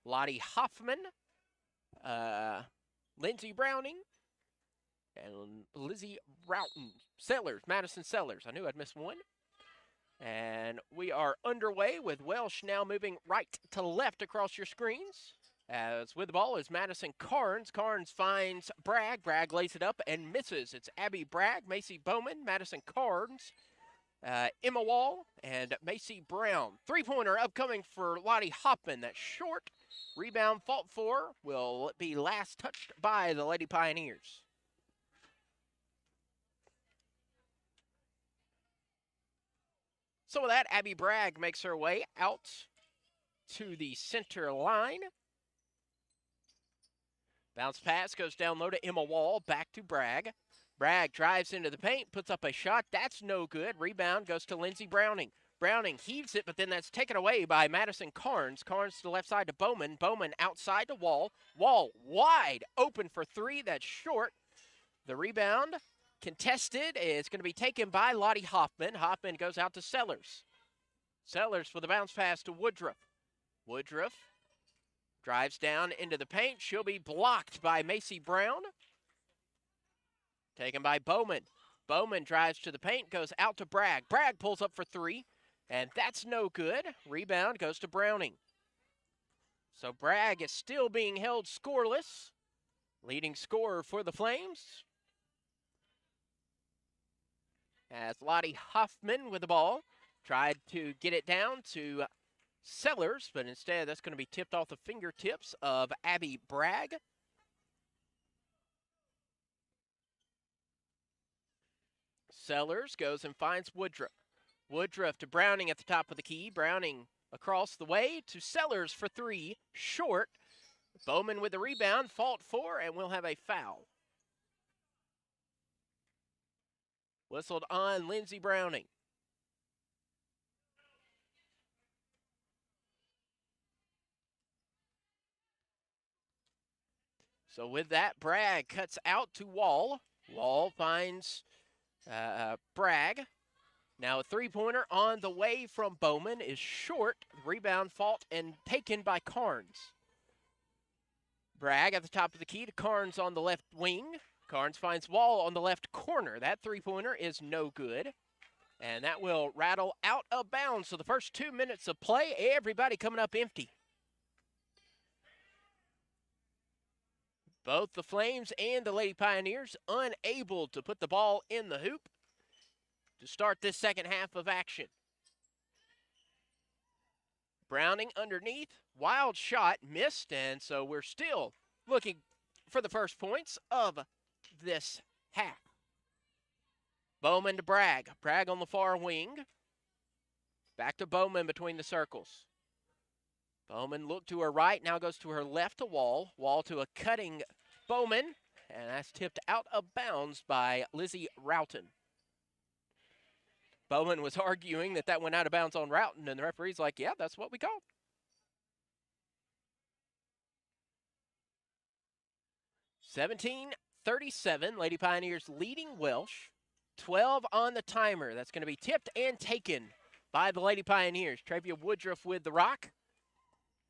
Lottie Hoffman, Lindsay Browning, and Lizzie Roughton. Sellers, Madison Sellers. I knew I'd miss one. And we are underway with Welch now moving right to left across your screens. As with the ball is Madison Carnes. Carnes finds Bragg. Bragg lays it up and misses. It's Abby Bragg, Macy Bowman, Madison Carnes, Emma Wall, and Macy Brown. Three-pointer upcoming for Lottie Hoffman. That's short. Rebound fought for will be last touched by the Lady Pioneers. So with that, Abby Bragg makes her way out to the center line. Bounce pass goes down low to Emma Wall, back to Bragg. Bragg drives into the paint, puts up a shot. That's no good. Rebound goes to Lindsey Browning. Browning heaves it, but then that's taken away by Madison Carnes. Carnes to the left side to Bowman. Bowman outside to Wall. Wall wide open for three. That's short. The rebound contested is going to be taken by Lottie Hoffman. Hoffman goes out to Sellers. Sellers for the bounce pass to Woodruff. Woodruff drives down into the paint. She'll be blocked by Macy Brown. Taken by Bowman. Bowman drives to the paint, goes out to Bragg. Bragg pulls up for three, and that's no good. Rebound goes to Browning. So Bragg is still being held scoreless. Leading scorer for the Flames. As Lottie Hoffman with the ball tried to get it down to Sellers, but instead that's going to be tipped off the fingertips of Abby Bragg. Sellers goes and finds Woodruff. Woodruff to Browning at the top of the key. Browning across the way to Sellers for three, short. Bowman with the rebound, fought for, and we'll have a foul. Whistled on Lindsey Browning. So with that, Bragg cuts out to Wall. Wall finds Bragg. Now a three-pointer on the way from Bowman is short. Rebound fought and taken by Carnes. Bragg at the top of the key to Carnes on the left wing. Carnes finds Wall on the left corner. That three-pointer is no good. And that will rattle out of bounds. So the first 2 minutes of play, everybody coming up empty. Both the Flames and the Lady Pioneers unable to put the ball in the hoop to start this second half of action. Browning underneath, wild shot, missed, and so we're still looking for the first points of this half. Bowman to Bragg. Bragg on the far wing. Back to Bowman between the circles. Bowman looked to her right, now goes to her left to Wall. Wall to a cutting Bowman, and that's tipped out of bounds by Lizzie Roughton. Bowman was arguing that went out of bounds on Roughton, and the referee's like, yeah, that's what we called. (17-37), Lady Pioneers leading Welch. 12 on the timer. That's going to be tipped and taken by the Lady Pioneers. Travia Woodruff with the rock.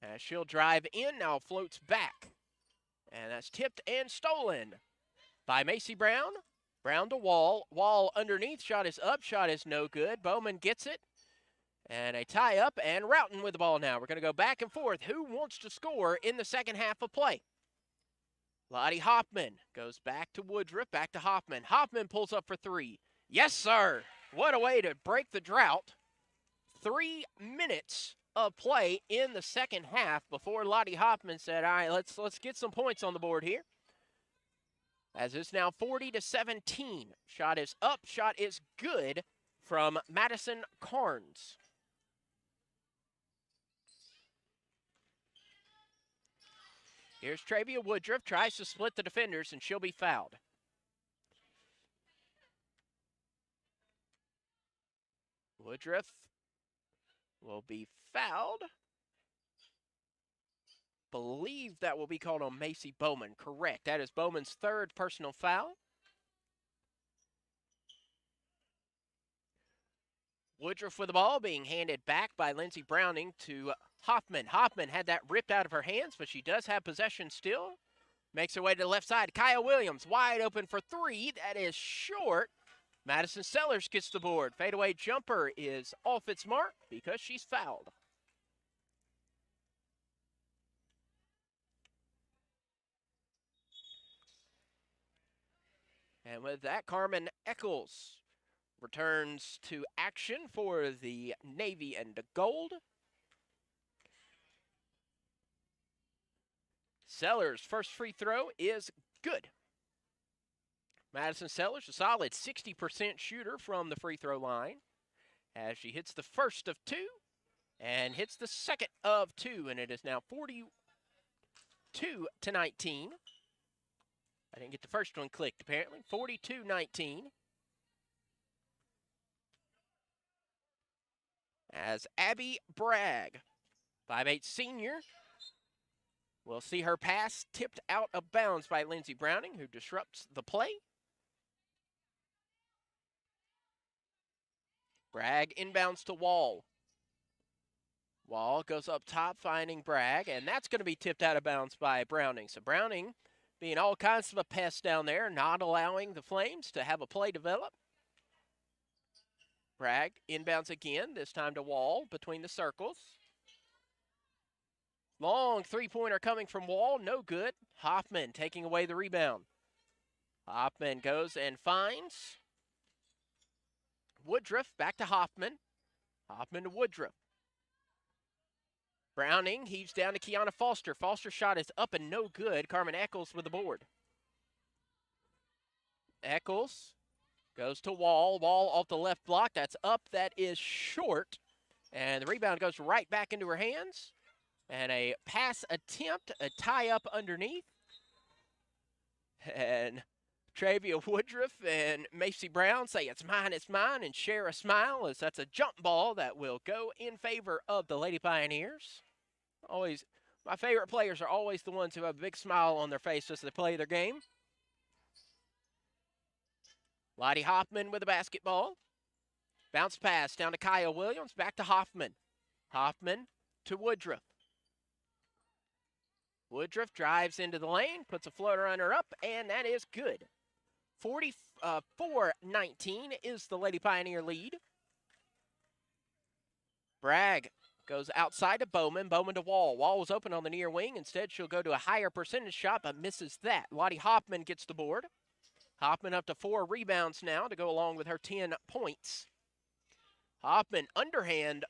As she'll drive in, now floats back. And that's tipped and stolen by Macy Brown. Brown to Wall. Wall underneath. Shot is up. Shot is no good. Bowman gets it. And a tie up, and Roughton with the ball now. We're going to go back and forth. Who wants to score in the second half of play? Lottie Hoffman goes back to Woodruff, back to Hoffman. Hoffman pulls up for three. Yes, sir. What a way to break the drought. 3 minutes of play in the second half before Lottie Hoffman said, all right, let's get some points on the board here. As it's now 40-17. Shot is up, shot is good from Madison Carnes. Here's Travia Woodruff, tries to split the defenders, and she'll be fouled. Woodruff will be fouled. Believe that will be called on Macy Bowman. Correct. That is Bowman's third personal foul. Woodruff with the ball being handed back by Lindsey Browning to Hoffman. Hoffman had that ripped out of her hands, but she does have possession still. Makes her way to the left side. Kaya Williams wide open for three. That is short. Madison Sellers gets the board. Fadeaway jumper is off its mark because she's fouled. And with that, Carmen Eccles returns to action for the Navy and the Gold. Sellers' first free throw is good. Madison Sellers, a solid 60% shooter from the free throw line, as she hits the first of two and hits the second of two, and it is now 42-19. I didn't get the first one clicked, apparently. 42-19. As Abby Bragg, 5'8" senior, will see her pass tipped out of bounds by Lindsey Browning, who disrupts the play. Bragg inbounds to Wall. Wall goes up top, finding Bragg, and that's going to be tipped out of bounds by Browning. So Browning being all kinds of a pest down there, not allowing the Flames to have a play develop. Bragg inbounds again, this time to Wall between the circles. Long three-pointer coming from Wall, no good. Hoffman taking away the rebound. Hoffman goes and finds Woodruff, back to Hoffman. Hoffman to Woodruff. Browning heaves down to Kiana Foster. Foster's shot is up and no good. Carmen Eccles with the board. Eccles goes to Wall. Wall off the left block. That's up. That is short. And the rebound goes right back into her hands. And a pass attempt, a tie-up underneath. And Travia Woodruff and Macy Brown say it's mine, and share a smile, as that's a jump ball that will go in favor of the Lady Pioneers. Always, my favorite players are always the ones who have a big smile on their face as they play their game. Lottie Hoffman with the basketball. Bounce pass down to Kaya Williams, back to Hoffman. Hoffman to Woodruff. Woodruff drives into the lane, puts a floater on her up, and that is good. 44-19 is the Lady Pioneer lead. Bragg goes outside to Bowman. Bowman to Wall. Wall was open on the near wing. Instead, she'll go to a higher percentage shot, but misses that. Lottie Hoffman gets the board. Hoffman up to 4 rebounds now to go along with her 10 points. Hoffman underhand,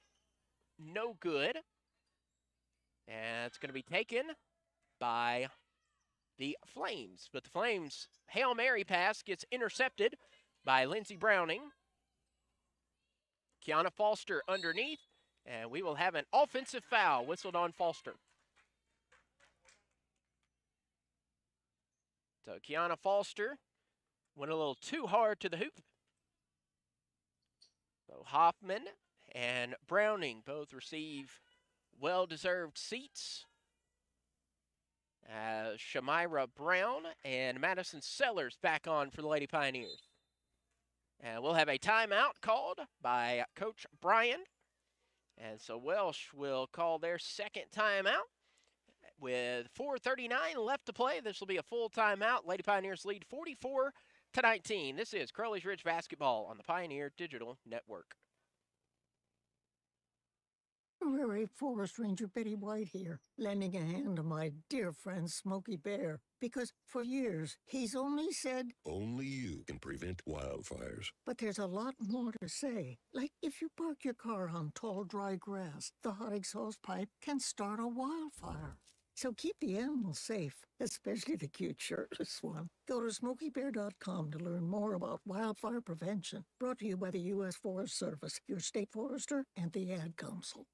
no good. And it's going to be taken by the Flames. But the Flames' Hail Mary pass gets intercepted by Lindsey Browning. Kiana Foster underneath, and we will have an offensive foul whistled on Foster. So Kiana Foster went a little too hard to the hoop. So Hoffman and Browning both receive well-deserved seats. Shamira Brown and Madison Sellers back on for the Lady Pioneers. And we'll have a timeout called by Coach Bryan. And so Welch will call their second timeout. With 4:39 left to play, this will be a full timeout. Lady Pioneers lead 44-19. This is Crowley's Ridge Basketball on the Pioneer Digital Network. Prairie Forest Ranger Betty White here, lending a hand to my dear friend Smokey Bear, because for years he's only said, only you can prevent wildfires. But there's a lot more to say. Like if you park your car on tall, dry grass, the hot exhaust pipe can start a wildfire. So keep the animals safe, especially the cute shirtless one. Go to SmokeyBear.com to learn more about wildfire prevention. Brought to you by the U.S. Forest Service, your state forester, and the Ad Council.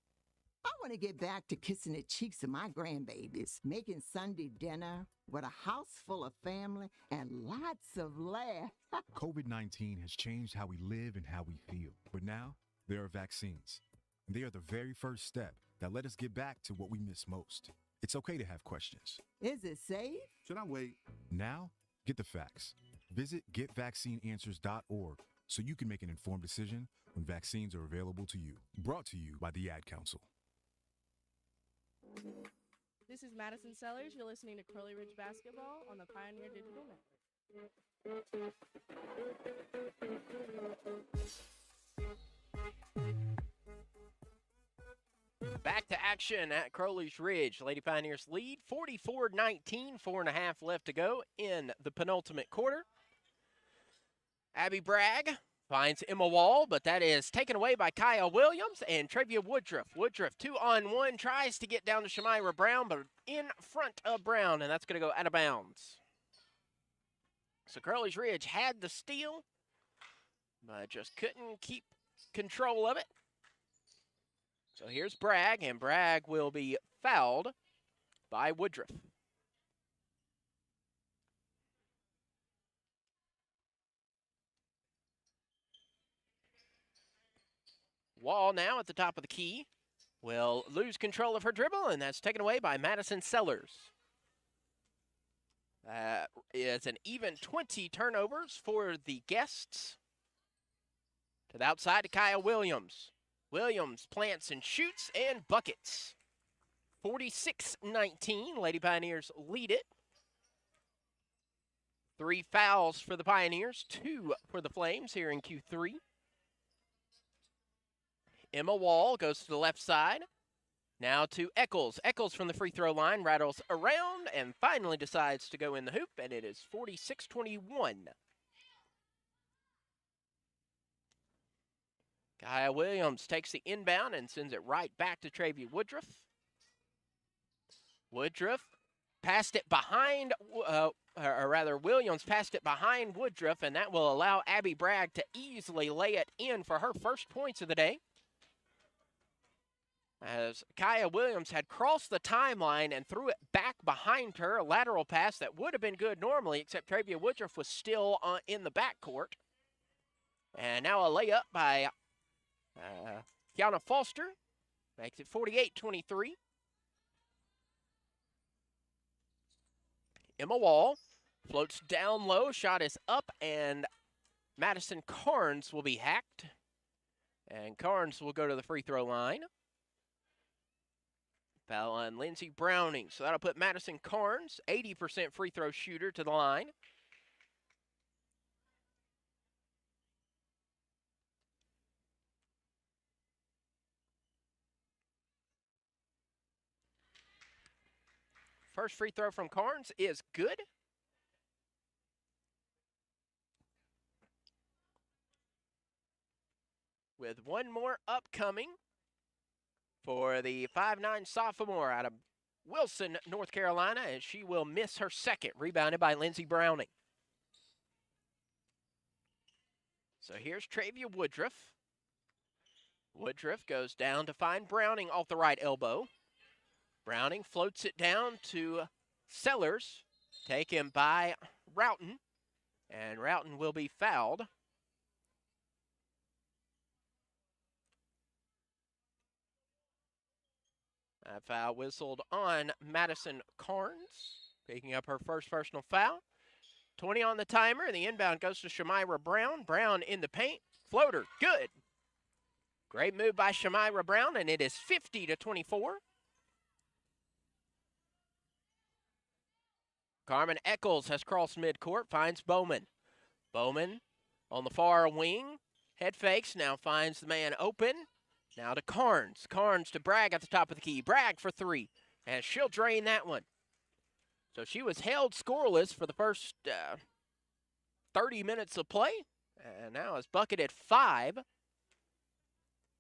I want to get back to kissing the cheeks of my grandbabies, making Sunday dinner with a house full of family and lots of laughs. COVID-19 has changed how we live and how we feel. But now, there are vaccines. And they are the very first step that let us get back to what we miss most. It's okay to have questions. Is it safe? Should I wait? Now, get the facts. Visit getvaccineanswers.org so you can make an informed decision when vaccines are available to you. Brought to you by the Ad Council. This is Madison Sellers. You're listening to Crowley Ridge Basketball on the Pioneer Digital Network. Back to action at Crowley's Ridge. Lady Pioneers lead 44-19, 4.5 left to go in the penultimate quarter. Abby Bragg finds Emma Wall, but that is taken away by Kaya Williams and Travia Woodruff. Woodruff 2-on-1 tries to get down to Shamira Brown, but in front of Brown, and that's going to go out of bounds. So Crowley's Ridge had the steal, but just couldn't keep control of it. So here's Bragg, and Bragg will be fouled by Woodruff. Wall now at the top of the key will lose control of her dribble, and that's taken away by Madison Sellers. It's an even 20 turnovers for the guests. To the outside to Kaya Williams. Williams plants and shoots and buckets. 46-19, Lady Pioneers lead it. 3 fouls for the Pioneers, 2 for the Flames here in Q3. Emma Wall goes to the left side. Now to Eccles. Eccles from the free throw line rattles around and finally decides to go in the hoop, and it is 46-21. Kaya Williams takes the inbound and sends it right back to Travia Woodruff. Woodruff passed it behind, or rather Williams passed it behind Woodruff, and that will allow Abby Bragg to easily lay it in for her first points of the day. As Kaya Williams had crossed the timeline and threw it back behind her, a lateral pass that would have been good normally, except Travia Woodruff was still in the backcourt. And now a layup by Kiana Foster makes it 48-23. Emma Wall floats down low, shot is up, and Madison Carnes will be hacked. And Carnes will go to the free throw line. Foul on Lindsey Browning. So that'll put Madison Carnes, 80% free throw shooter, to the line. First free throw from Carnes is good. With one more upcoming for the 5'9" sophomore out of Wilson, North Carolina, and she will miss her second, rebounded by Lindsey Browning. So here's Travia Woodruff. Woodruff goes down to find Browning off the right elbow. Browning floats it down to Sellers, taken by Roughton, and Roughton will be fouled. That foul whistled on Madison Carnes, picking up her first personal foul. 20 on the timer, and the inbound goes to Shamira Brown. Brown in the paint, floater, good. Great move by Shamira Brown, and it is 50-24. Carmen Eccles has crossed midcourt, finds Bowman. Bowman on the far wing, head fakes, now finds the man open. Now to Carnes. Carnes to Bragg at the top of the key. Bragg for 3, and she'll drain that one. So she was held scoreless for the first 30 minutes of play, and now is bucketed 5 to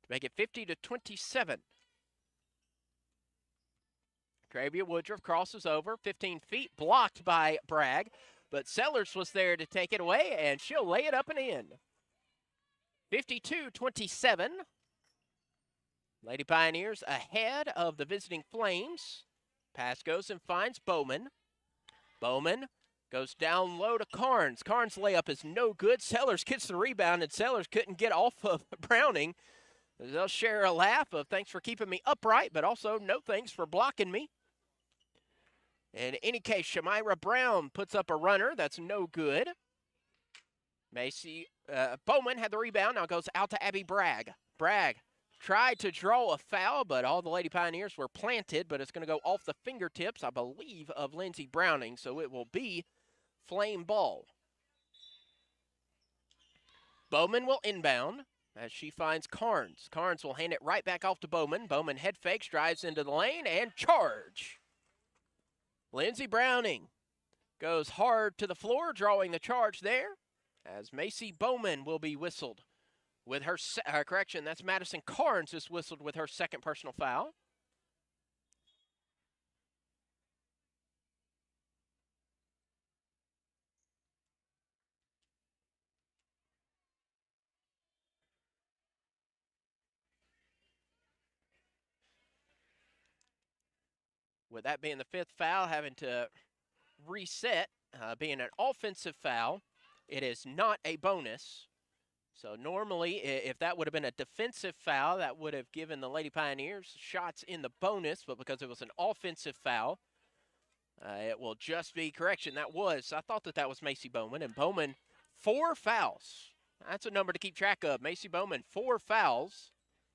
make it 50-27. Travia Woodruff crosses over, 15 feet, blocked by Bragg, but Sellers was there to take it away, and she'll lay it up and in. 52-27. Lady Pioneers ahead of the visiting Flames. Pass goes and finds Bowman. Bowman goes down low to Carnes. Carnes' layup is no good. Sellers gets the rebound, and Sellers couldn't get off of Browning. They'll share a laugh of thanks for keeping me upright, but also no thanks for blocking me. In any case, Shamira Brown puts up a runner. That's no good. Bowman had the rebound. Now goes out to Abby Bragg. Bragg tried to draw a foul, but all the Lady Pioneers were planted, but it's going to go off the fingertips, I believe, of Lindsey Browning, so it will be Flame ball. Bowman will inbound as she finds Carnes. Carnes will hand it right back off to Bowman. Bowman head fakes, drives into the lane, and charge. Lindsey Browning goes hard to the floor, drawing the charge there, as Macy Bowman will be whistled with her, correction, that's Madison Carnes is whistled with her second personal foul. With that being the fifth foul, having to reset, being an offensive foul, it is not a bonus. So normally, if that would have been a defensive foul, that would have given the Lady Pioneers shots in the bonus, but because it was an offensive foul, it will just be correction. I thought that was Macy Bowman, and Bowman, 4 fouls. That's a number to keep track of. Macy Bowman, 4 fouls,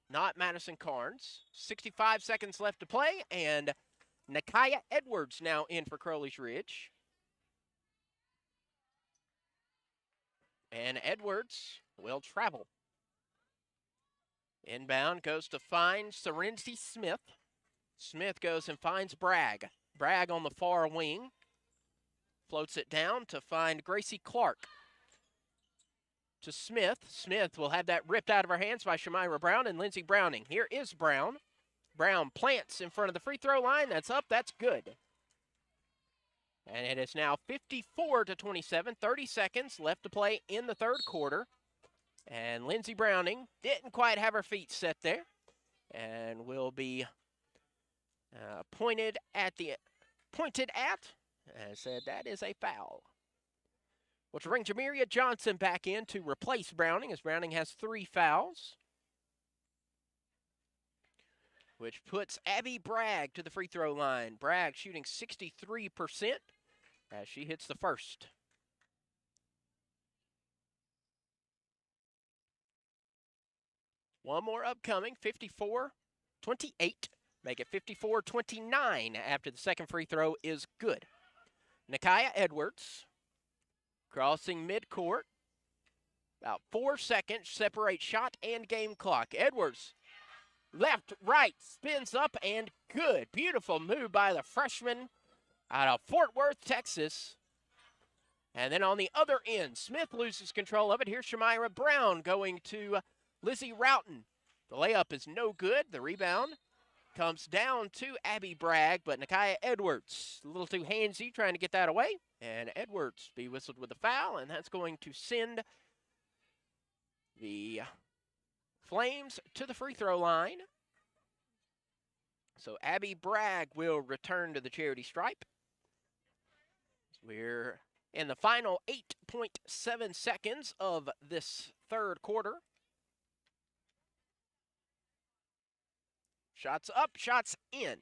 not Madison Carnes. 65 seconds left to play, and Nakaya Edwards now in for Crowley's Ridge. And Edwards will travel. Inbound goes to find Serenity Smith. Smith goes and finds Bragg. Bragg on the far wing. Floats it down to find Gracie Clark. To Smith. Smith will have that ripped out of her hands by Shamira Brown and Lindsey Browning. Here is Brown. Brown plants in front of the free throw line. That's up. That's good. And it is now 54-27, 30 seconds left to play in the third quarter. And Lindsey Browning didn't quite have her feet set there and will be pointed at, and said that is a foul. Which will bring Jameria Johnson back in to replace Browning, as Browning has 3 fouls. Which puts Abby Bragg to the free throw line. Bragg shooting 63% as she hits the first. One more upcoming, 54-28. Make it 54-29 after the second free throw is good. Nakaya Edwards crossing midcourt. About 4 seconds separate shot and game clock. Edwards left, right, spins up, and good. Beautiful move by the freshman out of Fort Worth, Texas. And then on the other end, Smith loses control of it. Here's Shamira Brown going to Lizzie Roughton. The layup is no good. The rebound comes down to Abby Bragg, but Nakaya Edwards, a little too handsy trying to get that away. And Edwards be whistled with a foul, and that's going to send the Flames to the free throw line. So Abby Bragg will return to the charity stripe. We're in the final 8.7 seconds of this third quarter. Shots up, shots in.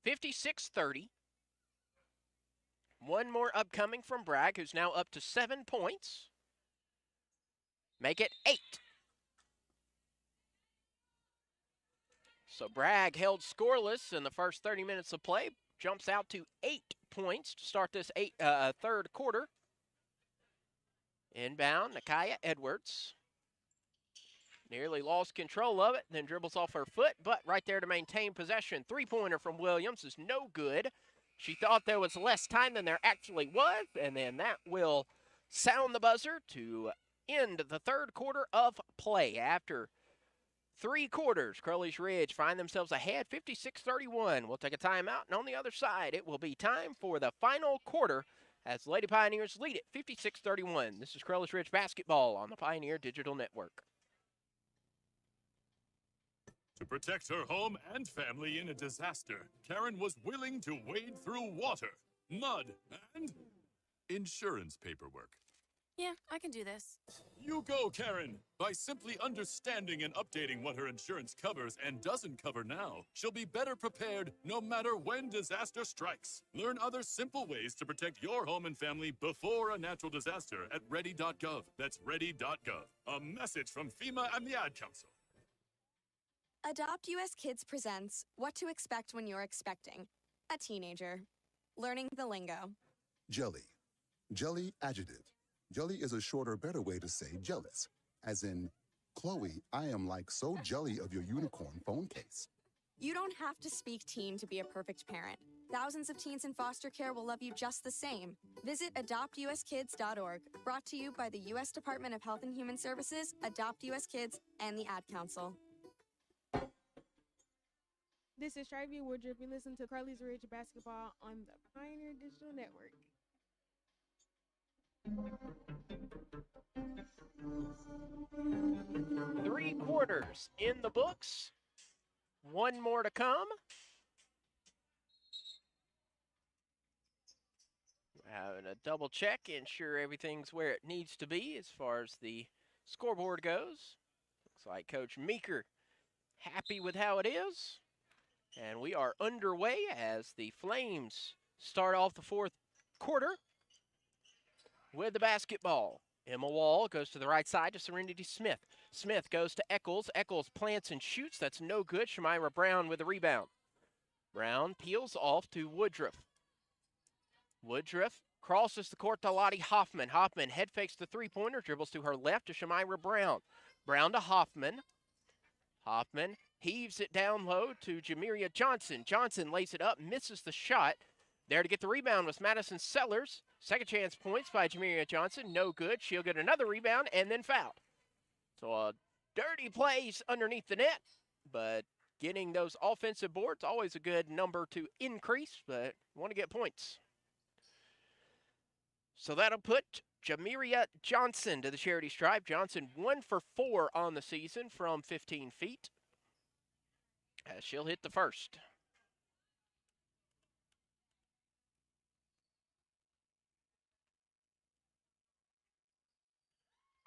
56-30. One more upcoming from Bragg, who's now up to 7 points. Make it 8. So Bragg held scoreless in the first 30 minutes of play. Jumps out to 8 points to start this third quarter. Inbound, Nakaya Edwards. Nearly lost control of it, then dribbles off her foot, but right there to maintain possession. Three-pointer from Williams is no good. She thought there was less time than there actually was, and then that will sound the buzzer to end the third quarter of play. After 3 quarters, Crowley's Ridge find themselves ahead 56-31. We'll take a timeout, and on the other side, it will be time for the final quarter as Lady Pioneers lead it 56-31. This is Crowley's Ridge basketball on the Pioneer Digital Network. To protect her home and family in a disaster, Karen was willing to wade through water, mud, and insurance paperwork. Yeah, I can do this. You go, Karen! By simply understanding and updating what her insurance covers and doesn't cover now, she'll be better prepared no matter when disaster strikes. Learn other simple ways to protect your home and family before a natural disaster at ready.gov. That's ready.gov. A message from FEMA and the Ad Council. Adopt US Kids presents What to Expect When You're Expecting a Teenager. Learning the lingo. Jelly. Jelly adjective. Jelly is a shorter, better way to say jealous. As in, Chloe, I am like so jelly of your unicorn phone case. You don't have to speak teen to be a perfect parent. Thousands of teens in foster care will love you just the same. Visit adoptuskids.org, brought to you by the U.S. Department of Health and Human Services, Adopt US Kids, and the Ad Council. This is Trivia Woodruff. You listen to Crowley's Ridge Basketball on the Pioneer Digital Network. 3 quarters in the books. 1 more to come. Having a double check, ensure everything's where it needs to be as far as the scoreboard goes. Looks like Coach Meeker happy with how it is. And we are underway as the Flames start off the 4th quarter with the basketball. Emma Wall goes to the right side to Serenity Smith. Smith goes to Eccles. Eccles plants and shoots. That's no good. Shamira Brown with the rebound. Brown peels off to Woodruff. Woodruff crosses the court to Lottie Hoffman. Hoffman head fakes the three-pointer, dribbles to her left to Shamira Brown. Brown to Hoffman. Hoffman heaves it down low to Jamiria Johnson. Johnson lays it up, misses the shot. There to get the rebound was Madison Sellers. Second chance points by Jamiria Johnson. No good. She'll get another rebound and then fouled. So dirty plays underneath the net, but getting those offensive boards, always a good number to increase, but you want to get points. So that'll put Jamiria Johnson to the charity stripe. Johnson 1 for 4 on the season from 15 feet. As she'll hit the first.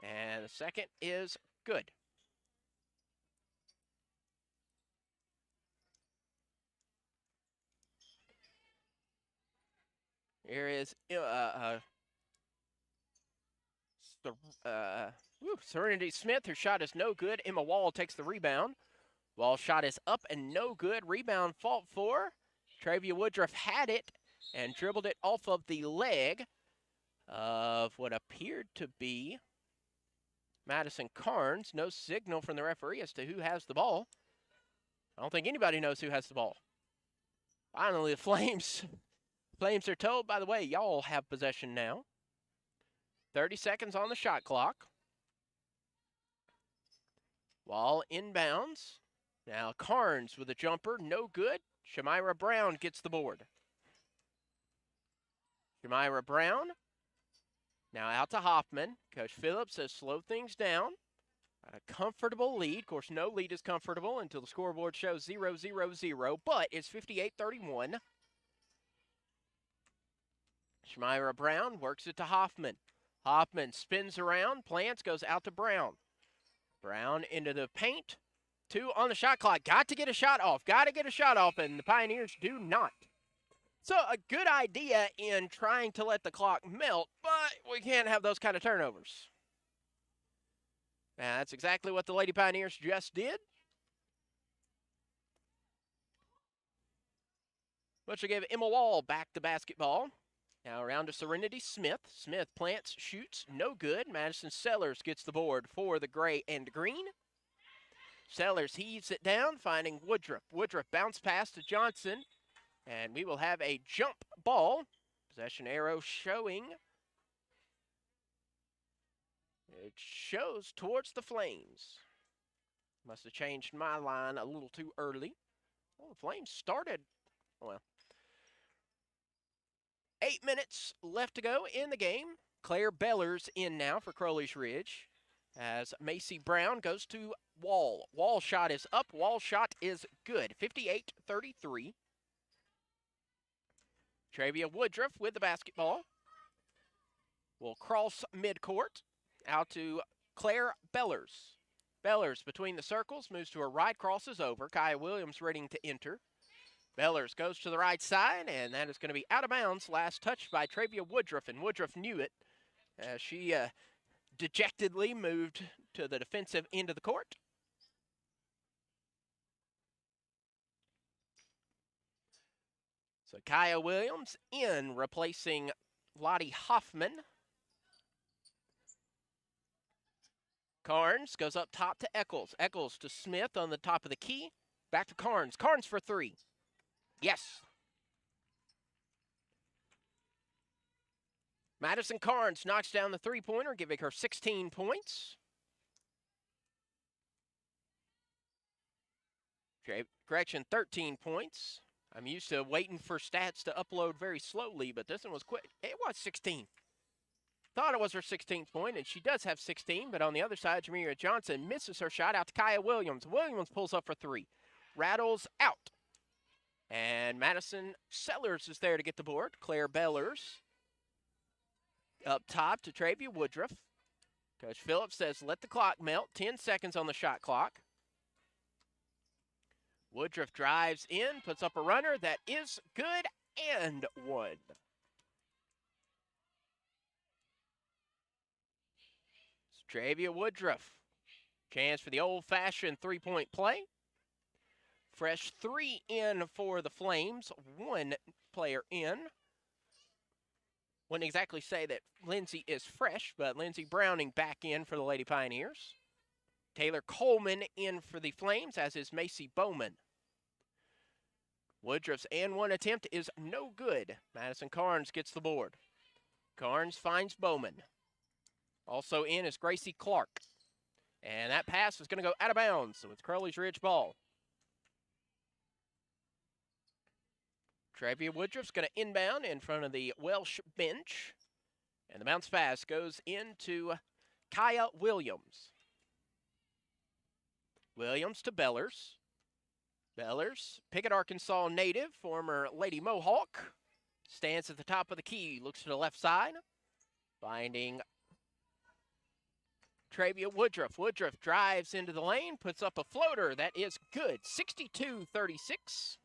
And the second is good. Here is Serenity Smith. Her shot is no good. Emma Wall takes the rebound. Wall shot is up and no good. Rebound fought for. Travia Woodruff had it and dribbled it off of the leg of what appeared to be Madison Carnes. No signal from the referee as to who has the ball. I don't think anybody knows who has the ball. Finally, the Flames are told, by the way, y'all have possession now. 30 seconds on the shot clock. Wall inbounds. Now Carnes with a jumper, no good. Shamira Brown gets the board. Shamira Brown. Now out to Hoffman. Coach Phillips says slow things down. A comfortable lead. Of course, no lead is comfortable until the scoreboard shows 0-0-0, but it's 58-31. Shamira Brown works it to Hoffman. Hoffman spins around, plants, goes out to Brown. Brown into the paint. 2 on the shot clock. Got to get a shot off. And the Pioneers do not. So a good idea in trying to let the clock melt, but we can't have those kind of turnovers. Now, that's exactly what the Lady Pioneers just did. Which will give Emma Wall back the basketball. Now around to Serenity Smith. Smith plants, shoots, no good. Madison Sellers gets the board for the gray and green. Sellers heaves it down, finding Woodruff. Woodruff bounce pass to Johnson. And we will have a jump ball. Possession arrow showing. It shows towards the Flames. Must have changed my line a little too early. Well, the Flames started, well, 8 minutes left to go in the game. Claire Beller's in now for Crowley's Ridge. as Macy Brown goes to Wall. Wall shot is up. Wall shot is good. 58-33. Travia Woodruff with the basketball. Will cross midcourt out to Claire Bellers. Bellers between the circles, moves to her right, crosses over. Kaya Williams ready to enter. Bellers goes to the right side, and that is going to be out of bounds. Last touch by Travia Woodruff, and Woodruff knew it as she dejectedly moved to the defensive end of the court. So Kaya Williams in, replacing Lottie Hoffman. Carnes goes up top to Eccles. Eccles to Smith on the top of the key. Back to Carnes. Carnes for three. Yes. Madison Carnes knocks down the three-pointer, giving her 16 points. Correction, 13 points. I'm used to waiting for stats to upload very slowly, but this one was quick. It was 16. Thought it was her 16th point, and she does have 16, but on the other side, Jameria Johnson misses her shot out to Kaya Williams. Williams pulls up for three. Rattles out. And Madison Sellers is there to get the board. Claire Bellers up top to Travia Woodruff. Coach Phillips says, let the clock melt. 10 seconds on the shot clock. Woodruff drives in, puts up a runner that is good and one. Travia Woodruff. Chance for the old-fashioned three-point play. Fresh three in for the Flames. One player in. Wouldn't exactly say that Lindsay is fresh, but Lindsay Browning back in for the Lady Pioneers. Taylor Coleman in for the Flames, as is Macy Bowman. Woodruff's and one attempt is no good. Madison Carnes gets the board. Carnes finds Bowman. Also in is Gracie Clark. And that pass is going to go out of bounds, so it's Crowley's Ridge ball. Travia Woodruff's going to inbound in front of the Welch bench. And the bounce pass goes into Kaya Williams. Williams to Bellers. Bellers, Pickett, Arkansas native, former Lady Mohawk. Stands at the top of the key, looks to the left side. Finding Travia Woodruff. Woodruff drives into the lane, puts up a floater. That is good. 62-36.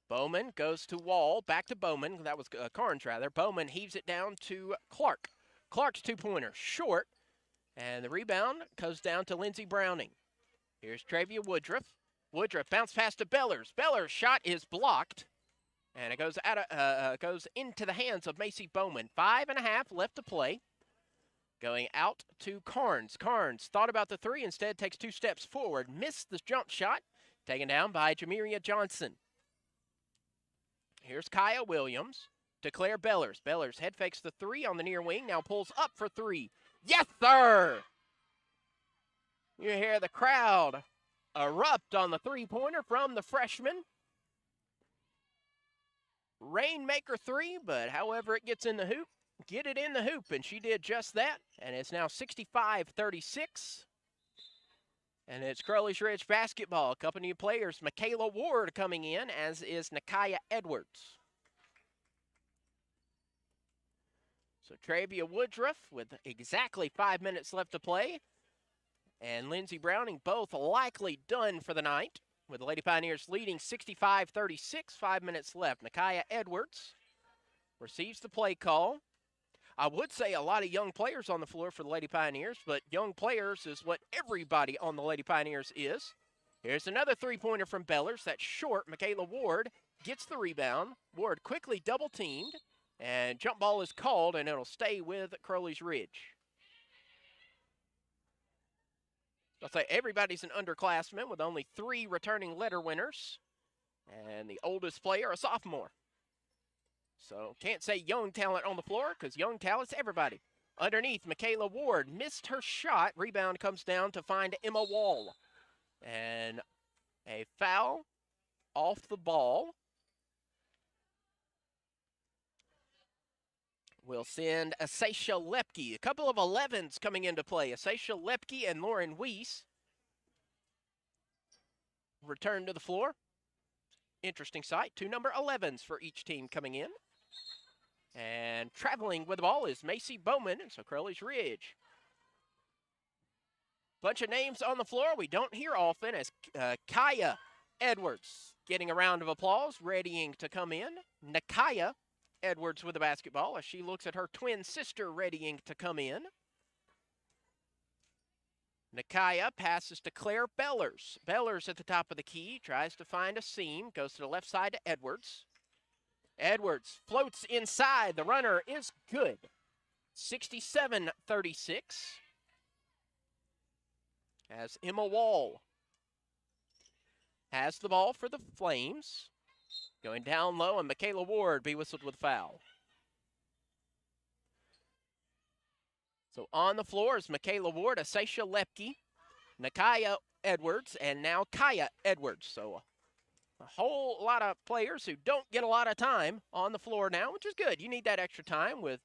Bowman goes to Wall, back to Bowman. That was Carnes, rather. Bowman heaves it down to Clark. Clark's two-pointer short, and the rebound goes down to Lindsey Browning. Here's Travia Woodruff. Woodruff bounce pass to Bellers. Bellers' shot is blocked, and it goes goes into the hands of Macy Bowman. 5.5 left to play. Going out to Carnes. Carnes thought about the three, instead takes 2 steps forward. Missed the jump shot, taken down by Jameria Johnson. Here's Kaya Williams to Claire Bellers. Bellers head fakes the three on the near wing, now pulls up for three. Yes, sir! You hear the crowd erupt on the three-pointer from the freshman. Rainmaker three, but however it gets in the hoop, get it in the hoop, and she did just that, and it's now 65-36. And it's Crowley's Ridge basketball. Company of players, Michaela Ward coming in, as is Nakaya Edwards. So Travia Woodruff with exactly 5 minutes left to play. And Lindsey Browning both likely done for the night, with the Lady Pioneers leading 65-36, 5 minutes left. Nakaya Edwards receives the play call. I would say a lot of young players on the floor for the Lady Pioneers, but young players is what everybody on the Lady Pioneers is. Here's another three-pointer from Bellers. That's short. Michaela Ward gets the rebound. Ward quickly double-teamed, and jump ball is called, and it'll stay with Crowley's Ridge. I'll say everybody's an underclassman with only 3 returning letter winners, and the oldest player a sophomore. So can't say young talent on the floor, because young talent's everybody. Underneath, Michaela Ward missed her shot. Rebound comes down to find Emma Wall. And a foul off the ball. will send Asacia Lepke. A couple of 11s coming into play. Asacia Lepke and Lauren Weiss return to the floor. Interesting sight. 2 number 11s for each team coming in. And traveling with the ball is Macy Bowman, and so Crowley's Ridge. Bunch of names on the floor we don't hear often as Kaya Edwards getting a round of applause, readying to come in. Nakaya Edwards with the basketball as she looks at her twin sister readying to come in. Nakaya passes to Claire Bellers. Bellers at the top of the key, tries to find a seam, goes to the left side to Edwards. Edwards floats inside. The runner is good. 67-36. As Emma Wall has the ball for the Flames. Going down low, and Michaela Ward be whistled with foul. So on the floor is Michaela Ward, Asacia Lepke, Nakaya Edwards, and now Kaya Edwards. So a whole lot of players who don't get a lot of time on the floor now, which is good. You need that extra time with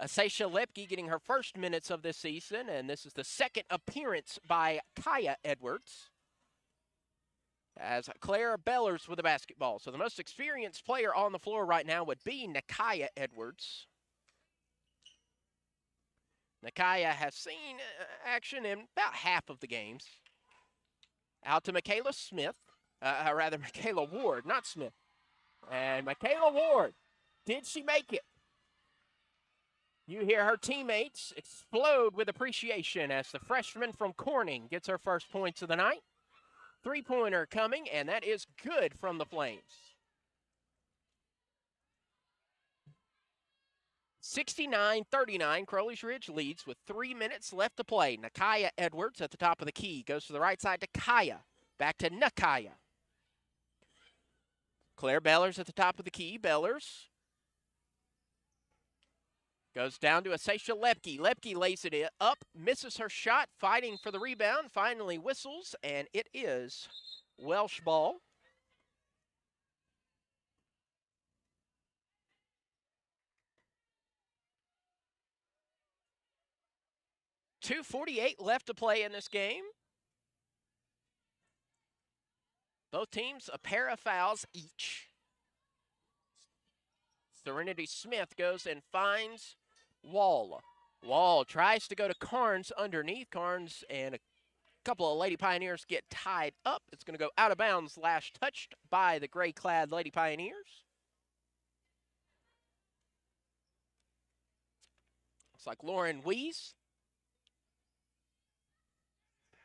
Asacia Lepke getting her first minutes of this season, and this is the second appearance by Kaya Edwards. As Claire Bellers with the basketball. So the most experienced player on the floor right now would be Nakaya Edwards. Nakaya has seen action in about half of the games. Out to Michaela Smith. Michaela Ward, not Smith. And Michaela Ward, did she make it? You hear her teammates explode with appreciation as the freshman from Corning gets her first points of the night. Three-pointer coming, and that is good from the Flames. 69-39, Crowley's Ridge leads with 3 minutes left to play. Nakaya Edwards at the top of the key. Goes to the right side to Kaya. Back to Nakaya. Claire Bellers at the top of the key. Bellers goes down to Asacia Lepke. Lepke lays it up, misses her shot, fighting for the rebound, finally whistles, and it is Welch ball. .248 left to play in this game. Both teams a pair of fouls each. Serenity Smith goes and finds Wall. Wall tries to go to Carnes underneath. Carnes and a couple of Lady Pioneers get tied up. It's going to go out of bounds, last touched by the gray-clad Lady Pioneers. Looks like Lauren Weiss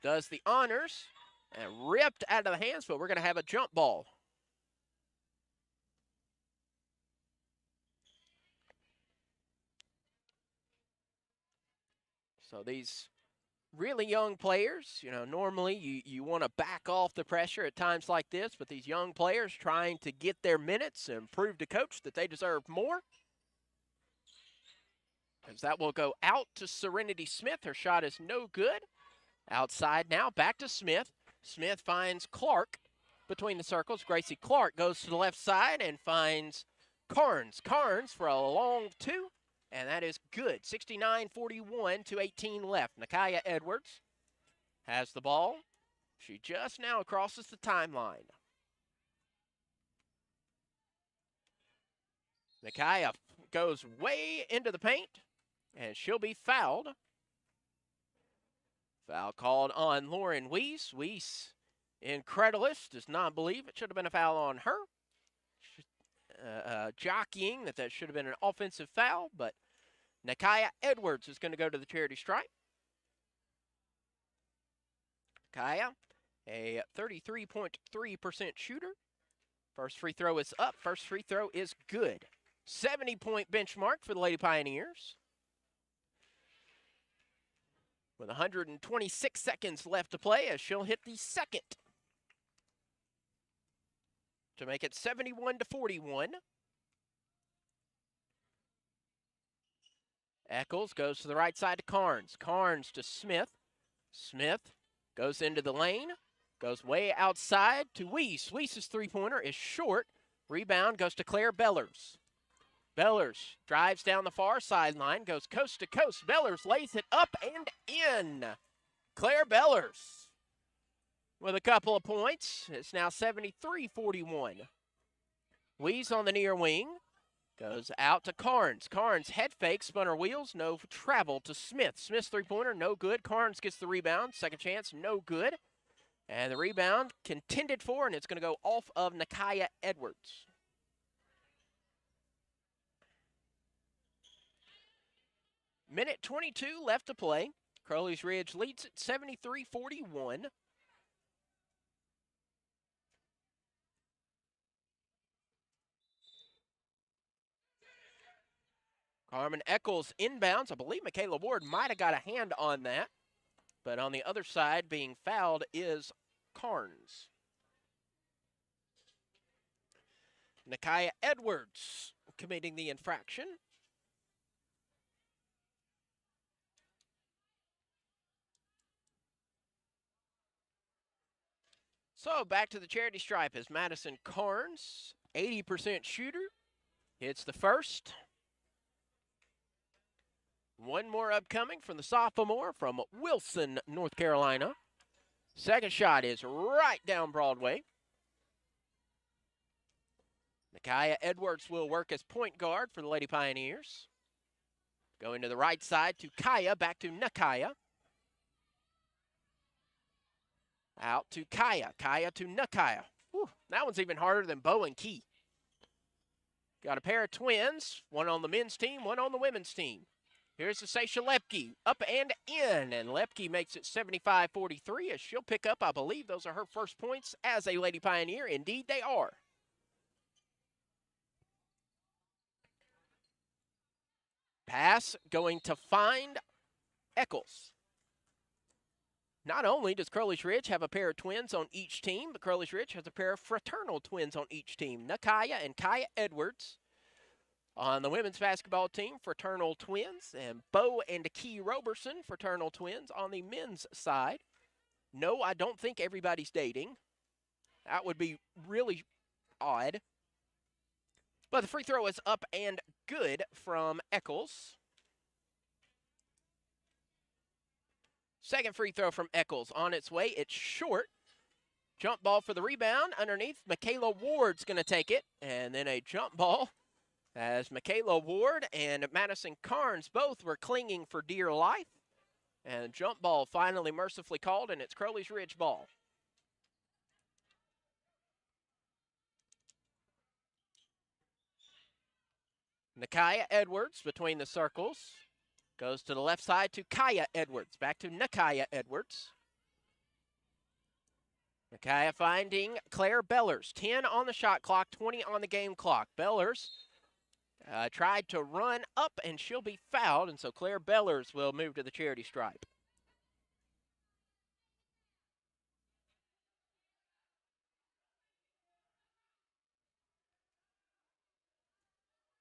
does the honors and ripped out of the hands, but we're going to have a jump ball. So these really young players, you know, normally you want to back off the pressure at times like this, but these young players trying to get their minutes and prove to coach that they deserve more. As that will go out to Serenity Smith. Her shot is no good. Outside now, back to Smith. Smith finds Clark between the circles. Gracie Clark goes to the left side and finds Carnes. Carnes for a long two. And that is good. 69-41, 2:18 left. Nakaya Edwards has the ball. She just now crosses the timeline. Nakaya goes way into the paint, and she'll be fouled. Foul called on Lauren Weiss. Weiss, incredulous, does not believe it should have been a foul on her. Jockeying that should have been an offensive foul, but Nakaya Edwards is going to go to the charity stripe. Nakaya, a 33.3% shooter. First free throw is up. First free throw is good. 70-point benchmark for the Lady Pioneers. With 126 seconds left to play as she'll hit the second to make it 71-41. Eccles goes to the right side to Carnes. Carnes to Smith. Smith goes into the lane. Goes way outside to Weiss. Weiss's three-pointer is short. Rebound goes to Claire Bellers. Bellers drives down the far sideline, goes coast to coast. Bellers lays it up and in. Claire Bellers with a couple of points. It's now 73-41. Wees on the near wing. Goes out to Carnes. Carnes head fake, spun her wheels, no travel to Smith. Smith's three-pointer, no good. Carnes gets the rebound. Second chance, no good. And the rebound contended for, and it's going to go off of Nakaya Edwards. Minute 22 left to play. Crowley's Ridge leads at 73-41. Carmen Eccles inbounds. I believe Michaela Ward might have got a hand on that. But on the other side, being fouled is Carnes. Nakaya Edwards committing the infraction. So back to the charity stripe is Madison Carnes, 80% shooter. Hits the first. One more upcoming from the sophomore from Wilson, North Carolina. Second shot is right down Broadway. Nakaya Edwards will work as point guard for the Lady Pioneers. Going to the right side to Kaya, back to Nakaya. Out to Kaya, Kaya to Nakaya. Whew, that one's even harder than Bow and Key. Got a pair of twins, one on the men's team, one on the women's team. Here's the Sasha Lepke, up and in, and Lepke makes it 75-43 as she'll pick up, I believe those are her first points as a Lady Pioneer. Indeed, they are. Pass going to find Eccles. Not only does Crowley's Ridge have a pair of twins on each team, but Crowley's Ridge has a pair of fraternal twins on each team, Nakaya and Kaya Edwards. On the women's basketball team, fraternal twins, and Bo and Key Roberson, fraternal twins on the men's side. No, I don't think everybody's dating. That would be really odd. But the free throw is up and good from Eccles. Second free throw from Eccles on its way. It's short. Jump ball for the rebound underneath. Michaela Ward's going to take it. And then a jump ball as Michaela Ward and Madison Carnes both were clinging for dear life. And jump ball finally mercifully called, and it's Crowley's Ridge ball. Nakaya Edwards between the circles. Goes to the left side to Kaya Edwards. Back to Nakaya Edwards. Nakaya finding Claire Bellers. 10 on the shot clock, 20 on the game clock. Bellers tried to run up, and she'll be fouled, and so Claire Bellers will move to the charity stripe.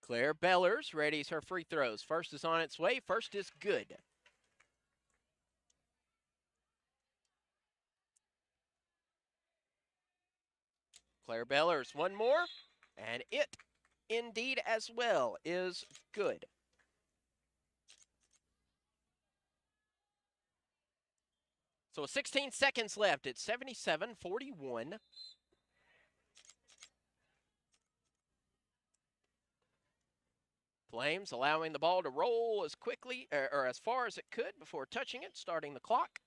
Claire Bellers readies her free throws. First is on its way. First is good. Claire Bellers, one more, and it indeed as well is good. So 16 seconds left. It's 77-41. Flames allowing the ball to roll as quickly or as far as it could before touching it, starting the clock.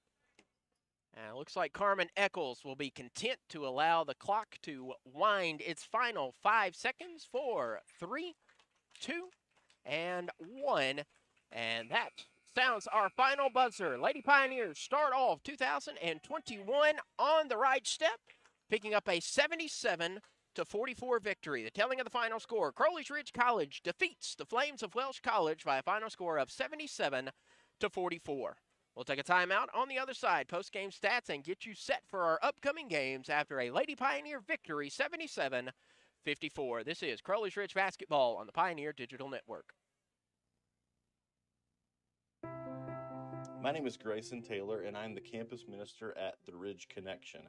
And it looks like Carmen Eccles will be content to allow the clock to wind its final 5 seconds. 4, 3, 2, and 1. And that sounds our final buzzer. Lady Pioneers start off 2021 on the right step, picking up a 77-44 victory. The telling of the final score, Crowley's Ridge College defeats the Flames of Welch College by a final score of 77-44. We'll take a timeout on the other side, post-game stats, and get you set for our upcoming games after a Lady Pioneer victory, 77-54. This is Crowley's Ridge Basketball on the Pioneer Digital Network. My name is Grayson Taylor, and I'm the campus minister at the Ridge Connection,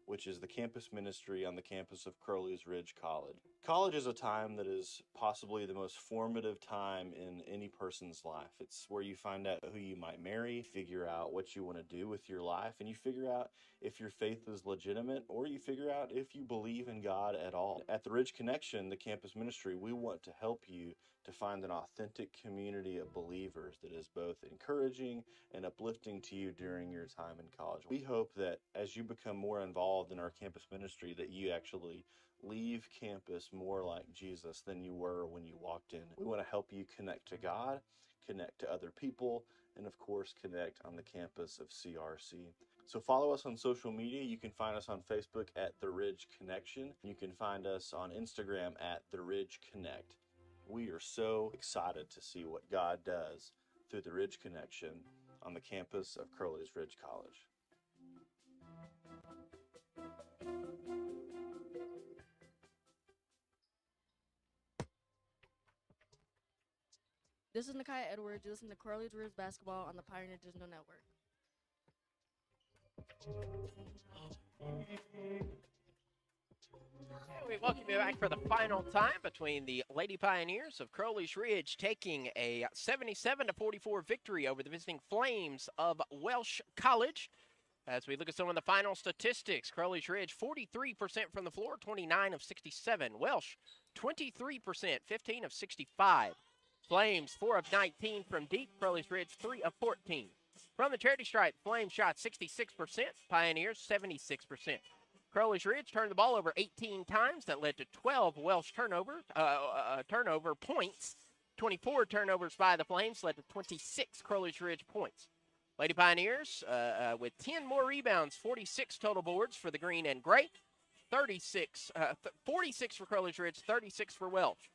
which is the campus ministry on the campus of Crowley's Ridge College. College is a time that is possibly the most formative time in any person's life. It's where you find out who you might marry, figure out what you want to do with your life, and you figure out if your faith is legitimate, or you figure out if you believe in God at all. At the Ridge Connection, the campus ministry, we want to help you to find an authentic community of believers that is both encouraging and uplifting to you during your time in college. We hope that as you become more involved in our campus ministry, that you actually leave campus more like Jesus than you were when you walked in. We want to help you connect to God, connect to other people, and of course, connect on the campus of CRC. So follow us on social media. You can find us on Facebook at The Ridge Connection. You can find us on Instagram at The Ridge Connect. We are so excited to see what God does through the Ridge Connection on the campus of Crowley's Ridge College. This is Nakia Edwards. You listen to Crowley's Ridge Basketball on the Pioneer Digital Network. We welcome you back for the final time between the Lady Pioneers of Crowley's Ridge taking a 77-44 victory over the visiting Flames of Welch College. As we look at some of the final statistics, Crowley's Ridge 43% from the floor, 29 of 67. Welch 23%, 15 of 65. Flames 4 of 19 from deep. Crowley's Ridge 3 of 14. From the charity stripe, Flames shot 66%, Pioneers 76%. Crowley's Ridge turned the ball over 18 times. That led to 12 Welsh turnover points. 24 turnovers by the Flames led to 26 Crowley's Ridge points. Lady Pioneers with 10 more rebounds, 46 total boards for the green and gray. 46 for Crowley's Ridge, 36 for Welch.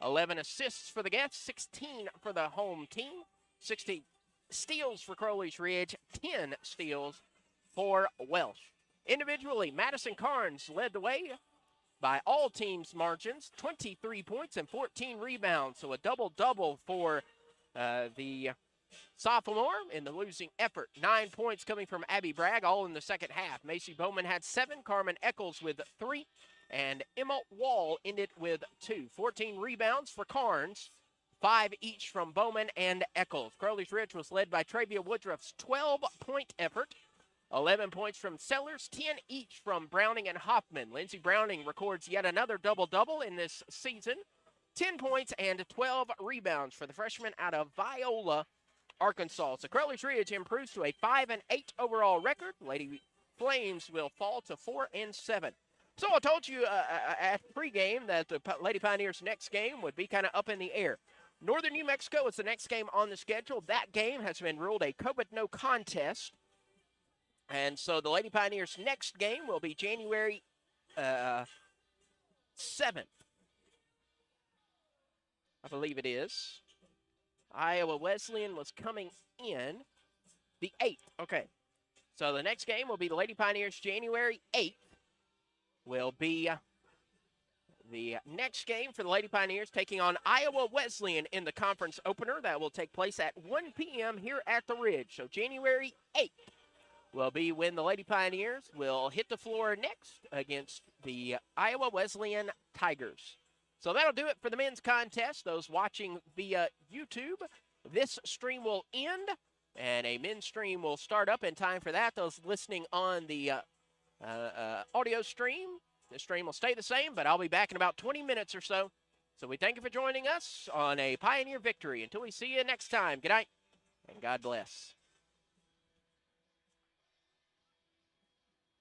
11 assists for the guests, 16 for the home team. 60 steals for Crowley's Ridge, 10 steals for Welch. Individually, Madison Carnes led the way by all teams' margins, 23 points and 14 rebounds. So a double-double for the sophomore in the losing effort. 9 points coming from Abby Bragg, all in the second half. Macy Bowman had 7, Carmen Eccles with 3, and Emma Wall ended with 2. 14 rebounds for Carnes, 5 each from Bowman and Eccles. Crowley's Ridge was led by Travia Woodruff's 12-point effort. 11 points from Sellers, 10 each from Browning and Hoffman. Lindsey Browning records yet another double-double in this season. 10 points and 12 rebounds for the freshman out of Viola, Arkansas. So Crowley's Ridge improves to a 5-8 overall record. Lady Flames will fall to 4-7. So I told you at pregame that the Lady Pioneers' next game would be kind of up in the air. Northern New Mexico is the next game on the schedule. That game has been ruled a COVID no contest. And so the Lady Pioneers' next game will be January 7th. I believe it is. Iowa Wesleyan was coming in the 8th. Okay. So the next game will be the Lady Pioneers January 8th. Will be the next game for the Lady Pioneers taking on Iowa Wesleyan in the conference opener. That will take place at 1 p.m. here at the Ridge. So January 8th will be when the Lady Pioneers will hit the floor next against the Iowa Wesleyan Tigers. So that'll do it for the men's contest. Those watching via YouTube, this stream will end, and a men's stream will start up in time for that. Those listening on the audio stream, the stream will stay the same, but I'll be back in about 20 minutes or so. So we thank you for joining us on a Pioneer victory. Until we see you next time, good night, and God bless.